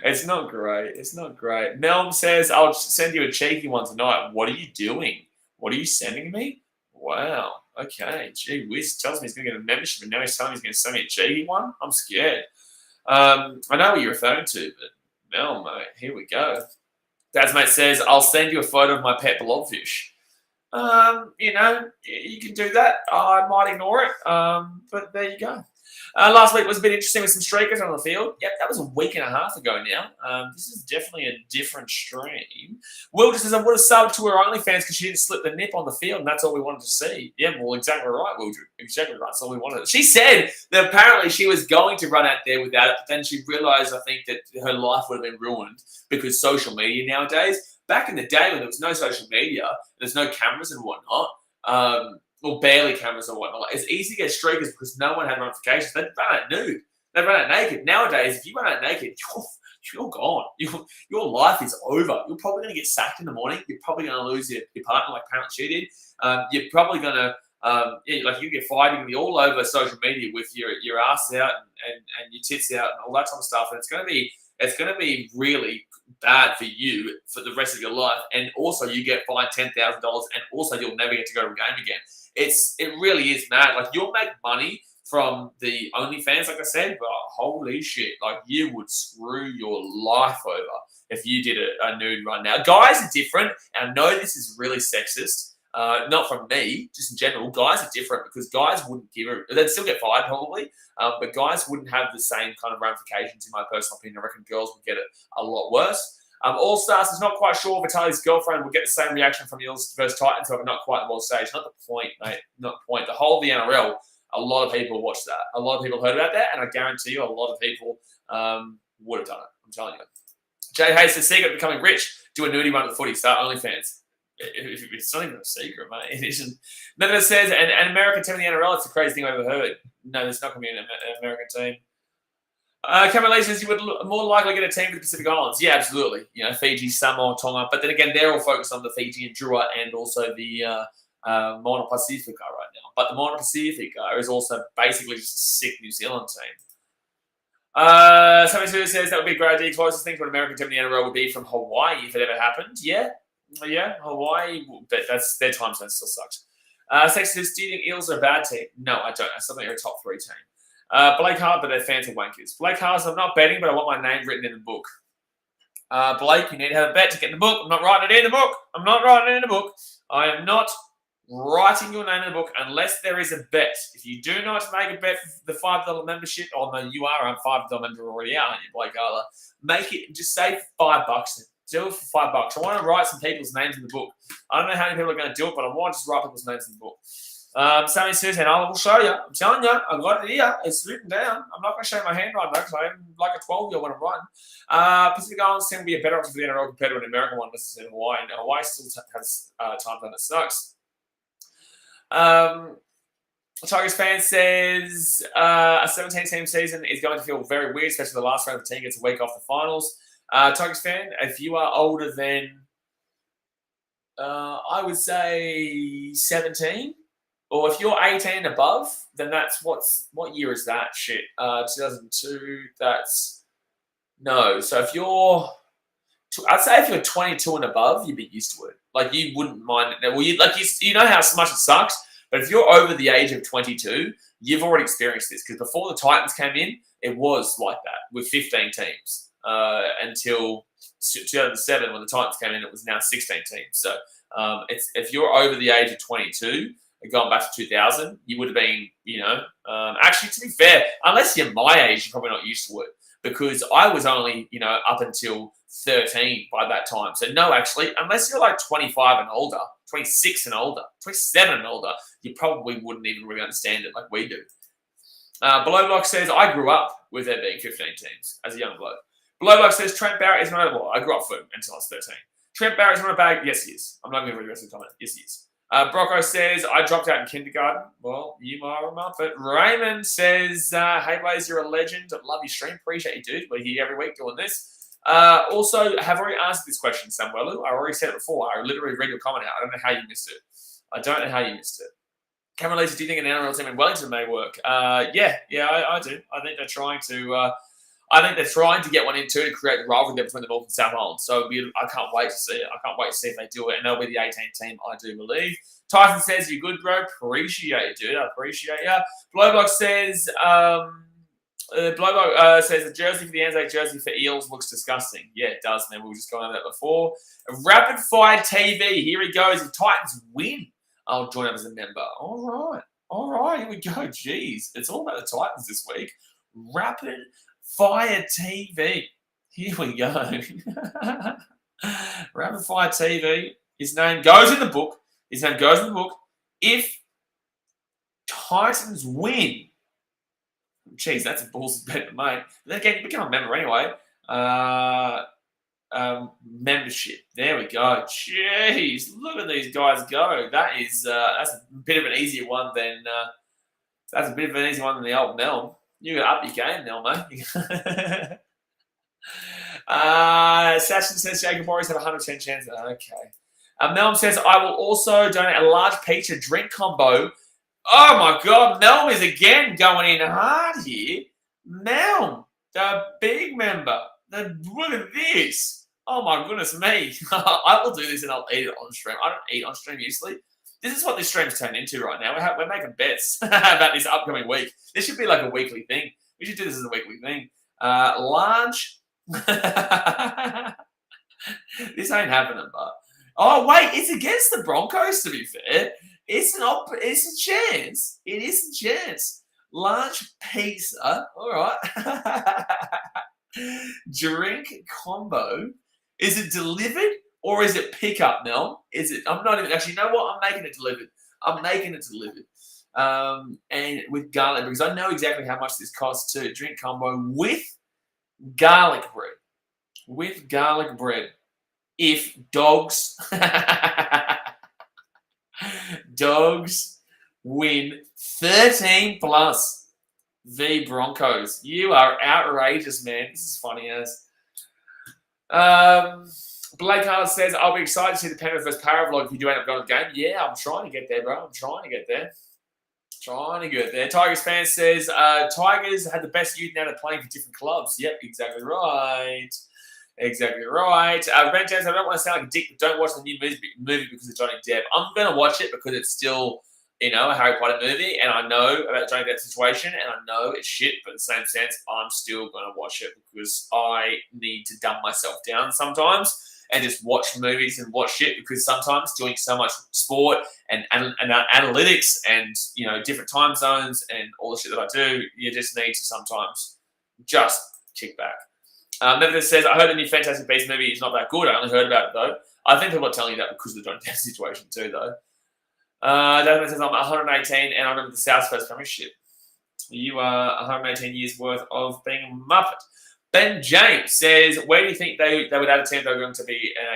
It's not great. It's not great. Melm says, I'll send you a cheeky one tonight. What are you doing? What are you sending me? Wow. Okay. Gee whiz. Tells me he's going to get a membership, and now he's telling me he's going to send me a cheeky one? I'm scared. I know what you're referring to, but Melm, mate, here we go. Dadsmate says, I'll send you a photo of my pet blobfish. You know, you can do that. I might ignore it, but there you go. Last week was a bit interesting with some streakers on the field. Yep, that was a week and a half ago now. This is definitely a different stream. Will just says, I would have subbed to her OnlyFans because she didn't slip the nip on the field, and that's all we wanted to see. Yeah, well, exactly right, Will. Exactly right. That's all we wanted. She said that apparently she was going to run out there without it, but then she realised, I think, that her life would have been ruined because social media nowadays. Back in the day when there was no social media, there's no cameras and whatnot, or barely cameras or whatnot, it's easy to get streakers because no one had notifications. They run out nude. They run out naked. Nowadays, if you run out naked, you're gone. Your life is over. You're probably going to get sacked in the morning. You're probably going to lose your partner like apparently she did. You're probably going to, like you get fired. You're going to be all over social media with your ass out and your tits out and all that type of stuff. And it's going to be really bad for you for the rest of your life. And also you get fined $10,000 and also you'll never get to go to a game again. It really is mad. Like, you'll make money from the OnlyFans, like I said, but holy shit, like, you would screw your life over if you did a nude run. Now, guys are different, and I know this is really sexist. Not from me, just in general. Guys are different because guys wouldn't give it. They'd still get fired probably, but guys wouldn't have the same kind of ramifications. In my personal opinion, I reckon girls would get it a lot worse. All Stars is not quite sure Vitali's girlfriend will get the same reaction from Eels versus Titans, so not quite the world stage. Not the point, mate. Not the point. The whole of the NRL, a lot of people watched that. A lot of people heard about that, and I guarantee you a lot of people would have done it. I'm telling you. Jay Hayes says, secret of becoming rich. Do a nudie run at the footy. Start OnlyFans. It's not even a secret, mate. It isn't. Then it says, an American team in the NRL, it's the craziest thing I've ever heard. No, there's not going to be an American team. Cameron says you would more likely get a team for the Pacific Islands. Yeah, absolutely. You know, Fiji, Samoa, Tonga. But then again, they're all focused on the Fiji and Drua and also the Moana Pacifica right now. But the Moana Pacifica is also basically just a sick New Zealand team. Somebody who says that would be a great idea. Closest thing to an American team in the NRL would be from Hawaii if it ever happened. Yeah, Hawaii. But that's their time zone still sucks. Sex says, do you think Eels are a bad team? No, I don't. I still think they're a top 3 team. Blake Hart, but their fans are wankers. Blake Hart, I'm not betting, but I want my name written in the book. Blake, you need to have a bet to get in the book. I'm not writing it in the book. I'm not writing it in the book. I am not writing your name in the book unless there is a bet. If you do not make a bet for the $5 membership, oh no, you are a $5 member already, aren't you, Blake Arla? Make it, just say $5. Do it for $5. I want to write some people's names in the book. I don't know how many people are going to do it, but I want to just write people's names in the book. Sammy says, and I will show you. I'm telling you, I got it here. It's written down. I'm not going to show you my handwriting because I'm like a 12-year-old when I'm writing. Pacific Islands seem to be a better option for the NRL compared to an American one. This is in Hawaii. Now, Hawaii still has time zone that sucks. Tigers fan says a 17-team season is going to feel very weird, especially the last round of the team gets a week off the finals. Tigers fan, if you are older than, I would say 17, or if you're 18 and above, then that's what year is that? Shit, 2002. That's no. So if you're, I'd say if you're 22 and above, you'd be used to it. Like you wouldn't mind it. Well, you know how much it sucks. But if you're over the age of 22, you've already experienced this because before the Titans came in, it was like that with 15 teams until 2007 when the Titans came in, it was now 16 teams. So if you're over the age of 22, going back to 2000, you would have been, actually, to be fair, unless you're my age, you're probably not used to it, because I was only, up until 13 by that time. So no, actually, unless you're like 25 and older, 26 and older, 27 and older, you probably wouldn't even really understand it like we do. Below Block says, I grew up with there being 15 teams as a young bloke. Below Block says, Trent Barrett is not a, well, I grew up for him until I was 13. Trent Barrett is not a bag. Yes, he is. I'm not going to read the rest of the comment. Yes, he is. Brocco says, I dropped out in kindergarten. Well, you are a muppet. Raymond says, hey, Blaze, you're a legend. Love your stream. Appreciate you, dude. We're here every week doing this. Also, have already answered this question, Samuelu. I already said it before. I literally read your comment out. I don't know how you missed it. I don't know how you missed it. Cameron Lisa, do you think an NRL team in Wellington may work? Yeah, I do. I think they're trying to get one in too to create the rivalry there between the North and South Island. So I can't wait to see it. I can't wait to see if they do it. And they'll be the 18th team, I do believe. Tyson says, you're good, bro. Appreciate it, dude. I appreciate you. Blowblock says, says the jersey for the Anzac jersey for Eels looks disgusting. Yeah, it does, man. We were just going over that before. Rapid Fire TV. Here he goes. If Titans win, I'll join up as a member. All right. Here we go. Jeez. It's all about the Titans this week. Rapid Fire TV. Here we go. Rapid Fire TV. His name goes in the book. If Titans win, jeez, that's a ballsy bet to make. Then again, you become a member anyway. Membership. There we go. Jeez, look at these guys go. That's a bit of an easier one than the old Mel. You got to up your game, Mel, mate. Sashin says Jacob Morris had a 110 chance. Okay. Melm says, I will also donate a large pizza drink combo. Oh, my God. Melm is again going in hard here. Melm, the big member. Look at this. Oh, my goodness me. I will do this and I'll eat it on stream. I don't eat on stream usually. This is what this stream's turned into right now. We're making bets about this upcoming week. This should be like a weekly thing. We should do this as a weekly thing. Large. This ain't happening, but... Oh, wait, it's against the Broncos, to be fair. It's a chance. It is a chance. Large pizza. All right. Drink combo. Is it delivered or is it pickup, Mel? I'm not even... Actually, you know what? I'm making it delivered. And with garlic, because I know exactly how much this costs too. Drink combo with garlic bread. If dogs win 13 plus the Broncos. You are outrageous, man. This is funny as. Blake Harlan says, I'll be excited to see the Penrith versus Para vlog if you do end up going to the game. Yeah, I'm trying to get there, bro. Tigers fan says, Tigers had the best youth now they're playing for different clubs. Yep, exactly right. Ren James, I don't want to sound like a dick, but don't watch the new movie because of Johnny Depp. I'm going to watch it because it's still, a Harry Potter movie, and I know about Johnny Depp's situation, and I know it's shit, but in the same sense, I'm still going to watch it because I need to dumb myself down sometimes and just watch movies and watch shit, because sometimes doing so much sport and analytics and, different time zones and all the shit that I do, you just need to sometimes just kick back. Memphis says, I heard the new Fantastic Beasts movie is not that good. I only heard about it, though. I think people are telling you that because of the Johnny Depp situation, too, though. David says, I'm 118 and I'm in the South First Premiership. You are 118 years worth of being a Muppet. Ben James says, where do you think they would add a team that are going to be an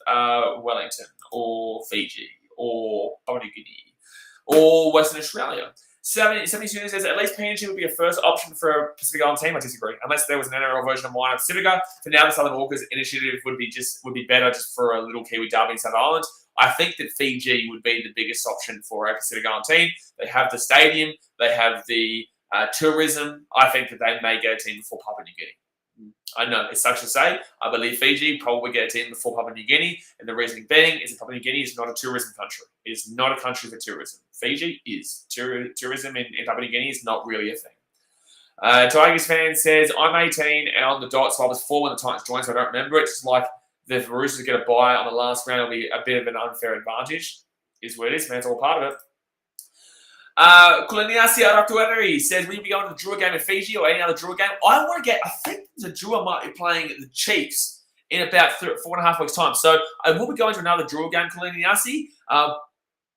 18th? Wellington or Fiji or Papua New Guinea or Western Australia? 70 students says, at least PNG would be a first option for a Pacific Island team. I disagree. Unless there was an NRL version of mine of Pacifica. For now, the Southern Hawkers initiative would be better just for a little Kiwi derby in South Island. I think that Fiji would be the biggest option for a Pacific Island team. They have the stadium. They have the tourism. I think that they may get a team before Papua New Guinea. I know, it's such to say. I believe Fiji probably get a team before Papua New Guinea, and the reasoning being is that Papua New Guinea is not a tourism country. It is not a country for tourism. Fiji is. Tourism in Papua New Guinea is not really a thing. Tigers fan says, I'm 18 and on the dot, so I was 4 when the Titans joined, so I don't remember it. Just like the Roosters get a bye on the last round, it'll be a bit of an unfair advantage. Is what it is, man. It's all part of it. Kuliniasi Aratueri says, will you be going to the Drua game in Fiji or any other Drua game? I think the Drua might be playing the Chiefs in about 4.5 weeks' time. So I will be going to another Drua game, Kuliniasi,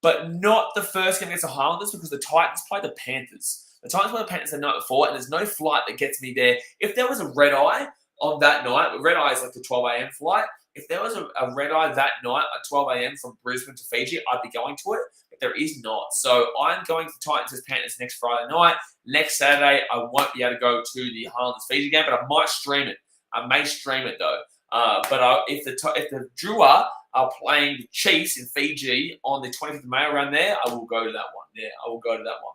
but not the first game against the Highlanders because the Titans play the Panthers. The Titans play the Panthers the night before, and there's no flight that gets me there. If there was a red eye on that night, red eye is like the 12 a.m. flight. If there was a red eye that night at 12 a.m. from Brisbane to Fiji, I'd be going to it, but there is not. So I'm going to Titans vs Panthers next Friday night. Next Saturday, I won't be able to go to the Highlanders Fiji game, but I might stream it. I may stream it though. If the Drua are playing the Chiefs in Fiji on the 25th of May around there, I will go to that one. Yeah, I will go to that one.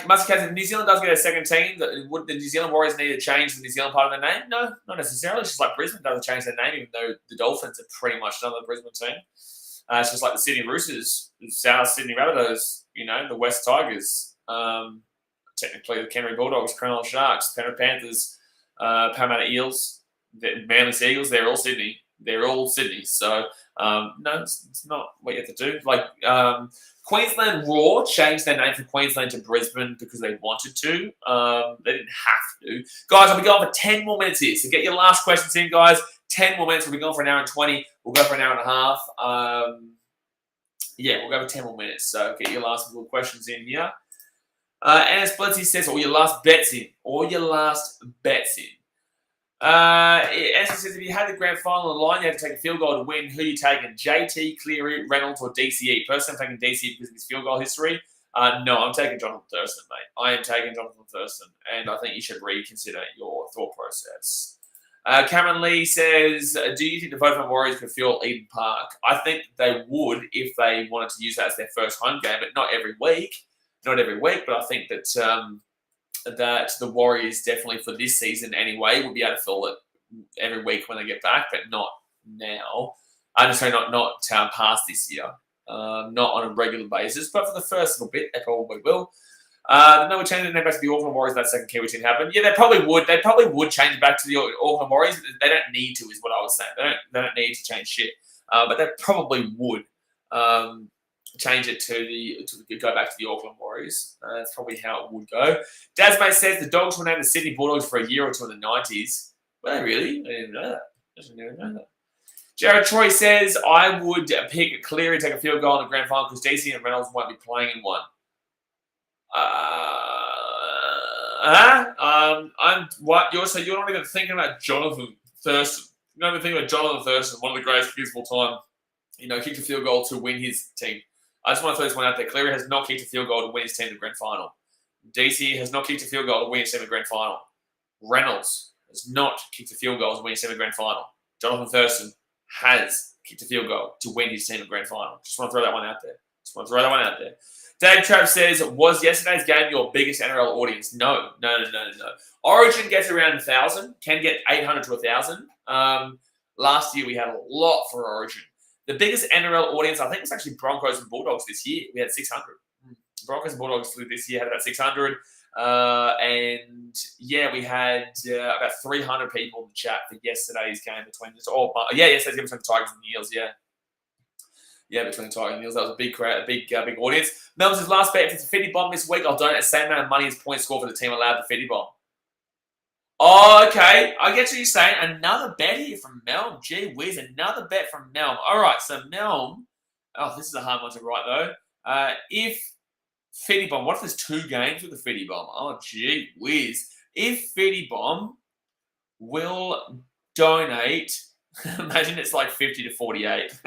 Muscat says, New Zealand does get a second team. Would the New Zealand Warriors need to change the New Zealand part of their name? No, not necessarily. It's just like Brisbane doesn't change their name, even though the Dolphins are pretty much another Brisbane team. It's just like the Sydney Roosters, the South Sydney Rabbitohs, the West Tigers, technically the Canterbury Bulldogs, Cronulla Sharks, Penrith Panthers, Parramatta Eels, the Manly Seagulls, they're all Sydney. They're all Sydney. So, no, it's not what you have to do. Like, Queensland Raw changed their name from Queensland to Brisbane because they wanted to. They didn't have to. Guys, I'll be going for 10 more minutes here. So get your last questions in, guys. 10 more minutes. We'll be going for an hour and 20. We'll go for an hour and a half. We'll go for 10 more minutes. So get your last little questions in here. Anna Splitsy says, all your last bets in. All your last bets in. Anthony says, if you had the grand final on the line, you had to take a field goal to win. Who are you taking? JT, Cleary, Reynolds, or DCE? Personally, I'm taking DCE because of his field goal history. No, I'm taking Jonathan Thurston, mate. I am taking Jonathan Thurston, and I think you should reconsider your thought process. Cameron Lee says, do you think the Vodafone Warriors could fill Eden Park? I think they would if they wanted to use that as their first home game, but not every week. Not every week, but I think that that the Warriors definitely for this season anyway will be able to fill it every week when they get back, but not now. I'm just saying not past this year, not on a regular basis, but for the first little bit, they probably will. No, we're changing the name back to the Auckland Warriors. That second Kiwi team happened. Yeah, they probably would. They probably would change it back to the Auckland Warriors. They don't need to, is what I was saying. They don't need to change shit, but they probably would. Change it to go back to the Auckland Warriors. That's probably how it would go. Dasmate says the Dogs were named the Sydney Bulldogs for a year or two in the 90s. Were they really? I didn't know that. Jared Troy says, I would pick Cleary to take a field goal in the grand final because DC and Reynolds won't be playing in one. So you're not even thinking about Jonathan Thurston. You're not even thinking about Jonathan Thurston, one of the greatest kickers of all time. Kicked a field goal to win his team. I just want to throw this one out there. Cleary has not kicked a field goal to win his team in the grand final. DC has not kicked a field goal to win his team in the grand final. Reynolds has not kicked a field goal to win his team in the grand final. Jonathan Thurston has kicked a field goal to win his team in the grand final. Just want to throw that one out there. Dave Trav says, was yesterday's game your biggest NRL audience? No. Origin gets around 1,000, can get 800 to 1,000. Last year we had a lot for Origin. The biggest NRL audience, I think, was actually Broncos and Bulldogs this year. We had 600. Broncos and Bulldogs this year had about 600. We had about 300 people in the chat for yesterday's game between yesterday's game between the Tigers and the Eels, between the Tigers and the Eels. That was a big crowd, a big audience. Melbourne's last bet, if it's a 50 bomb this week, I'll donate the same amount of money as points scored for the team allowed the 50 bomb. Oh, okay. I get what you're saying. Another bet here from Melm. Gee whiz, another bet from Melm. All right, so Melm. Oh, this is a hard one to write, though. If Fitty Bomb, what if there's 2 games with the Fitty Bomb? Oh, gee whiz. If Fitty Bomb will donate, imagine it's like 50 to 48.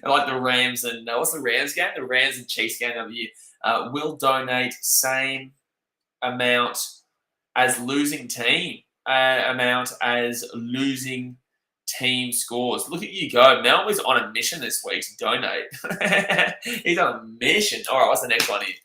Like the Rams and, what's the Rams game? The Rams and Chiefs game of the year. Will donate same amount as losing team amount as losing team scores. Look at you go. Mel was on a mission this week to donate. He's on a mission. All right, what's the next one here?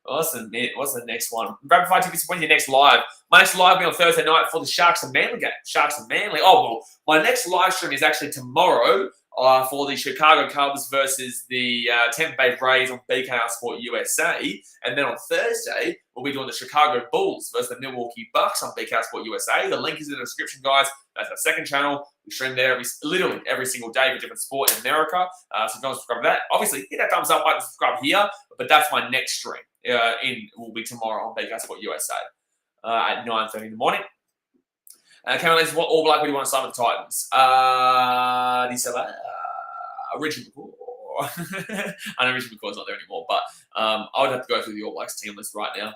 What's the next one? Rapid fire tickets. When's your next live? My next live will be on Thursday night for the Sharks and Manly game. Sharks and Manly. Oh, well, my next live stream is actually tomorrow for the Chicago Cubs versus the Tampa Bay Rays on BKRsport USA. And then on Thursday, we'll be doing the Chicago Bulls versus the Milwaukee Bucks on BKRsport USA. The link is in the description, guys. That's our second channel. We stream there literally every single day for a different sport in America. So don't subscribe to that. Obviously, hit that thumbs up button, subscribe here. But that's my next stream. Will be tomorrow on BKRsport USA at 9:30 in the morning. Cameron, what All Black would you want to sign with the Titans? Richard McCaw. I know Richard McCaw's not there anymore, but I would have to go through the All Blacks team list right now.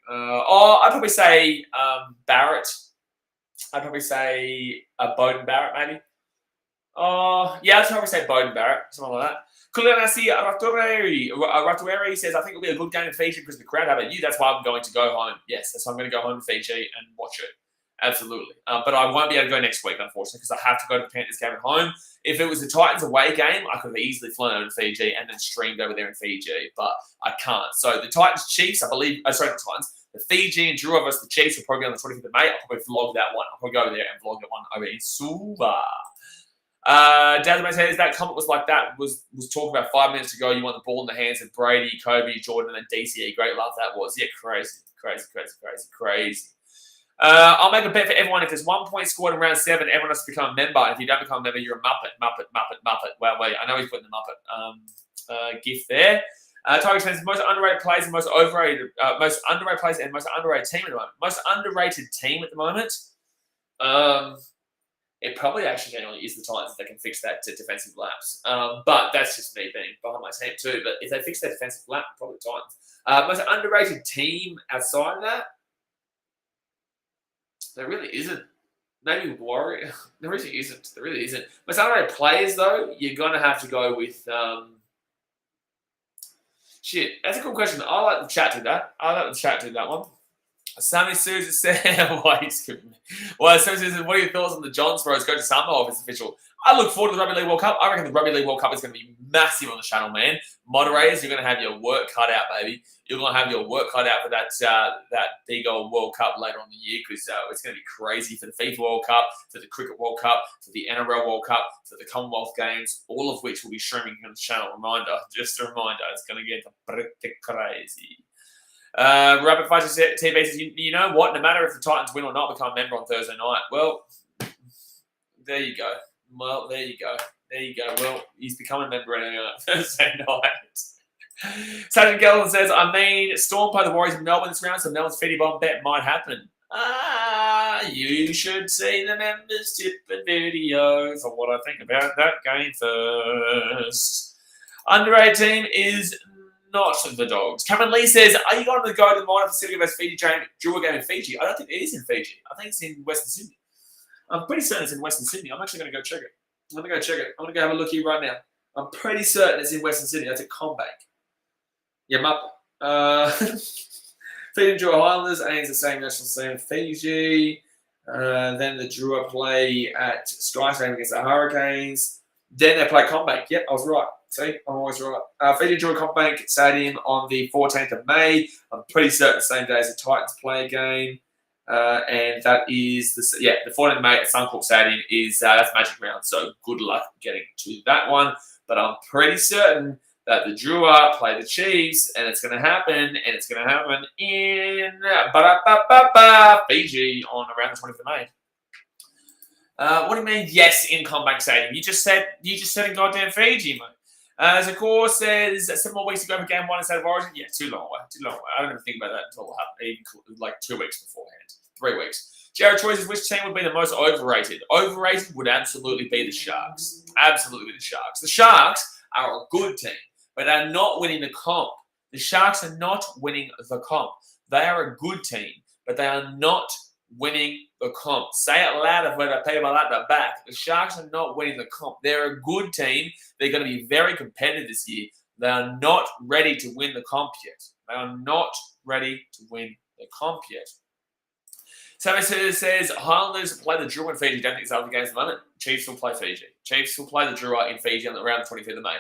I'd probably say Barrett. I'd probably say Bowden Barrett, maybe. Yeah, I'd probably say Bowden Barrett, something like that. Kulanasi Ratueri says, I think it'll be a good game in Fiji because of the crowd. How about you? That's why I'm going to go home. Yes, that's why I'm going to go home to Fiji and watch it. Absolutely. But I won't be able to go next week, unfortunately, because I have to go to the Panthers game at home. If it was the Titans away game, I could have easily flown over to Fiji and then streamed over there in Fiji, but I can't. So the Titans Chiefs, I believe, the Titans, the Fiji and Drua versus the Chiefs will probably be on the 25th of May. I'll probably vlog that one. I'll probably go over there and vlog that one over in Suva. Dad says that comment was like that. Was talking about 5 minutes ago. You want the ball in the hands of Brady, Kobe, Jordan, and DCE. Great love that was. Yeah, crazy. I'll make a bet for everyone. If there's 1 point scored in round 7, everyone has to become a member. If you don't become a member, you're a Muppet. Well, wait, I know he's putting the Muppet gift there. Tiger says most underrated players and most underrated players and most underrated team at the moment. Most underrated team at the moment. It probably actually only is the Titans that can fix that defensive lapse. But that's just me being behind my team too. But if they fix their defensive lapse, probably the Titans. Most underrated team outside of that, there really isn't. Maybe Warrior. There really isn't. Most underrated players, though, you're going to have to go with... Shit, that's a cool question. I'll let the chat do that. One. Sammy Souza said, Sammy says, what are your thoughts on the John Sparrows go to Samoa if it's official? I look forward to the Rugby League World Cup. I reckon the Rugby League World Cup is going to be massive on the channel, man. Moderators, you're going to have your work cut out, baby. You're going to have your work cut out for that big old World Cup later on in the year because it's going to be crazy for the FIFA World Cup, for the Cricket World Cup, for the NRL World Cup, for the Commonwealth Games, all of which will be streaming on the channel. Just a reminder, it's going to get pretty crazy. Rapid Fire TV says, you know what? No matter if the Titans win or not, become a member on Thursday night. Well, there you go. Well, he's becoming a member on Thursday night. Sergeant Gellan says, Storm play the Warriors in Melbourne this round, so Melbourne's 50 bomb bet might happen. You should see the members tipping video for what I think about that game first. Underrated team is not the Dogs. Cameron Lee says, are you going to go to the minor facility versus Fiji Drew game in Fiji? I don't think it is in Fiji. I think it's in Western Sydney. I'm pretty certain it's in Western Sydney. I'm actually going to go check it. I'm going to go have a look here right now. I'm pretty certain it's in Western Sydney. That's at CommBank. Yeah, Fiji and Drew Highlanders against the same national team, Fiji. Then the Drew play at Skystadium against the Hurricanes. Then they play CommBank. Yep, I was right. See, I'm always right. Fiji and Drew CommBank Stadium on the 14th of May. I'm pretty certain the same day as the Titans play a game. And that is the 14th of May at Suncorp Stadium is that's Magic Round. So good luck getting to that one. But I'm pretty certain that the Drua play the Chiefs, and it's going to happen. And it's going to happen in Fiji on around the 20th of May. What do you mean? Yes, in CommBank Stadium. You just said in goddamn Fiji, mate. As of course says 7 more weeks to go for game 1 instead of Origin. Yeah, too long away. I don't even think about that until like 2 weeks beforehand. 3 weeks. Jared Troy says, which team would be the most overrated? Overrated would absolutely be the Sharks. Absolutely the Sharks. The Sharks are a good team, but they're not winning the comp. The Sharks are not winning the comp. They are a good team, but they are not winning the comp. Say it louder for the people at the back. The Sharks are not winning the comp. They're a good team. They're going to be very competitive this year. They are not ready to win the comp yet. They are not ready to win the comp yet. Sammy says, Highlanders play the Drua in Fiji. Don't think it's other games at the moment. Chiefs will play Fiji. Chiefs will play the Drua in Fiji around the 25th of May.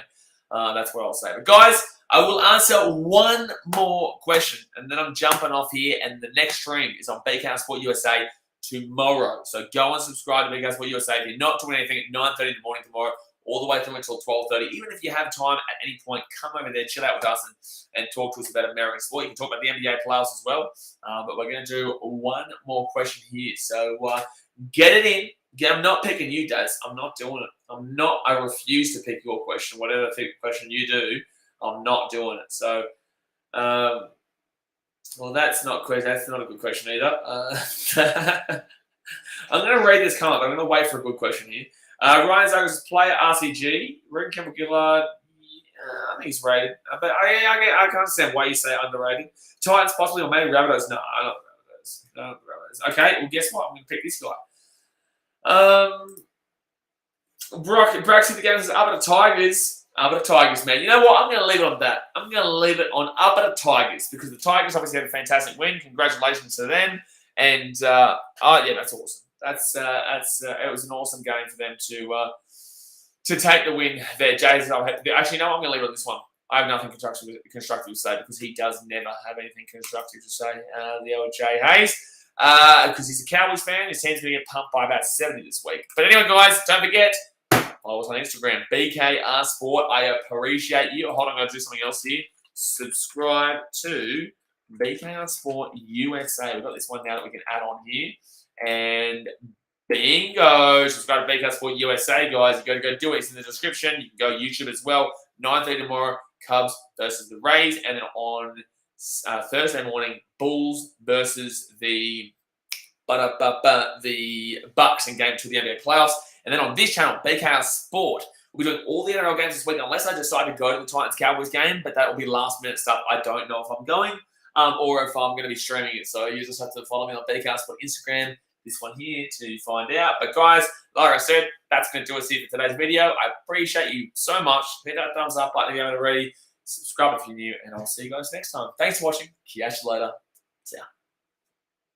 That's what I'll say. But guys, I will answer one more question, and then I'm jumping off here, and the next stream is on BKRsport USA tomorrow. So go and subscribe to BKRsport USA. If you're not doing anything at 9:30 in the morning tomorrow, all the way through until 12:30. Even if you have time at any point, come over there, chill out with us, and talk to us about American sport. You can talk about the NBA playoffs as well. But we're going to do one more question here. So get it in. I'm not picking you, Daz. I'm not doing it. I refuse to pick your question. Whatever question you do, I'm not doing it. So, well, that's not a good question either. I'm going to read this comment. I'm going to wait for a good question here. Ryan Zagos, player RCG. Regan Campbell Gillard. I think he's rated. But I can understand why you say underrated. Titans possibly, or maybe Rabbitohs. No, I don't Rabbitohs. No, Rabbitohs. Okay, well, guess what? I'm going to pick this guy. Braxy the game says up at the Tigers. Up at the Tigers, man. You know what? I'm going to leave it on that. I'm going to leave it on up at the Tigers because the Tigers obviously had a fantastic win. Congratulations to them. And yeah, that's awesome. It was an awesome game for them to take the win there. Jay's actually no, I'm going to leave it on this one. I have nothing constructive to say because he does never have anything constructive to say. The old Jay Hayes, because he's a Cowboys fan, his team's going to get pumped by about 70 this week. But anyway, guys, don't forget, follow us on Instagram, BKRsport. I appreciate you. Hold on, I'm going to do something else here. Subscribe to BKRsport USA. We've got this one now that we can add on here. And bingo! Subscribe to BKRsport USA, guys. You got to go do it. It's in the description. You can go YouTube as well. 9:30 tomorrow, Cubs versus the Rays. And then on Thursday morning, Bulls versus the Bucks in game 2 of the NBA playoffs. And then on this channel, BKRsport, we'll be doing all the NRL games this week unless I decide to go to the Titans-Cowboys game. But that will be last-minute stuff. I don't know if I'm going or if I'm going to be streaming it. So you just have to follow me on BKRsport Instagram, this one here, to find out. But guys, like I said, that's going to do us here for today's video. I appreciate you so much. Hit that thumbs up button if you haven't already. Subscribe if you're new, and I'll see you guys next time. Thanks for watching. Catch you later. See ya.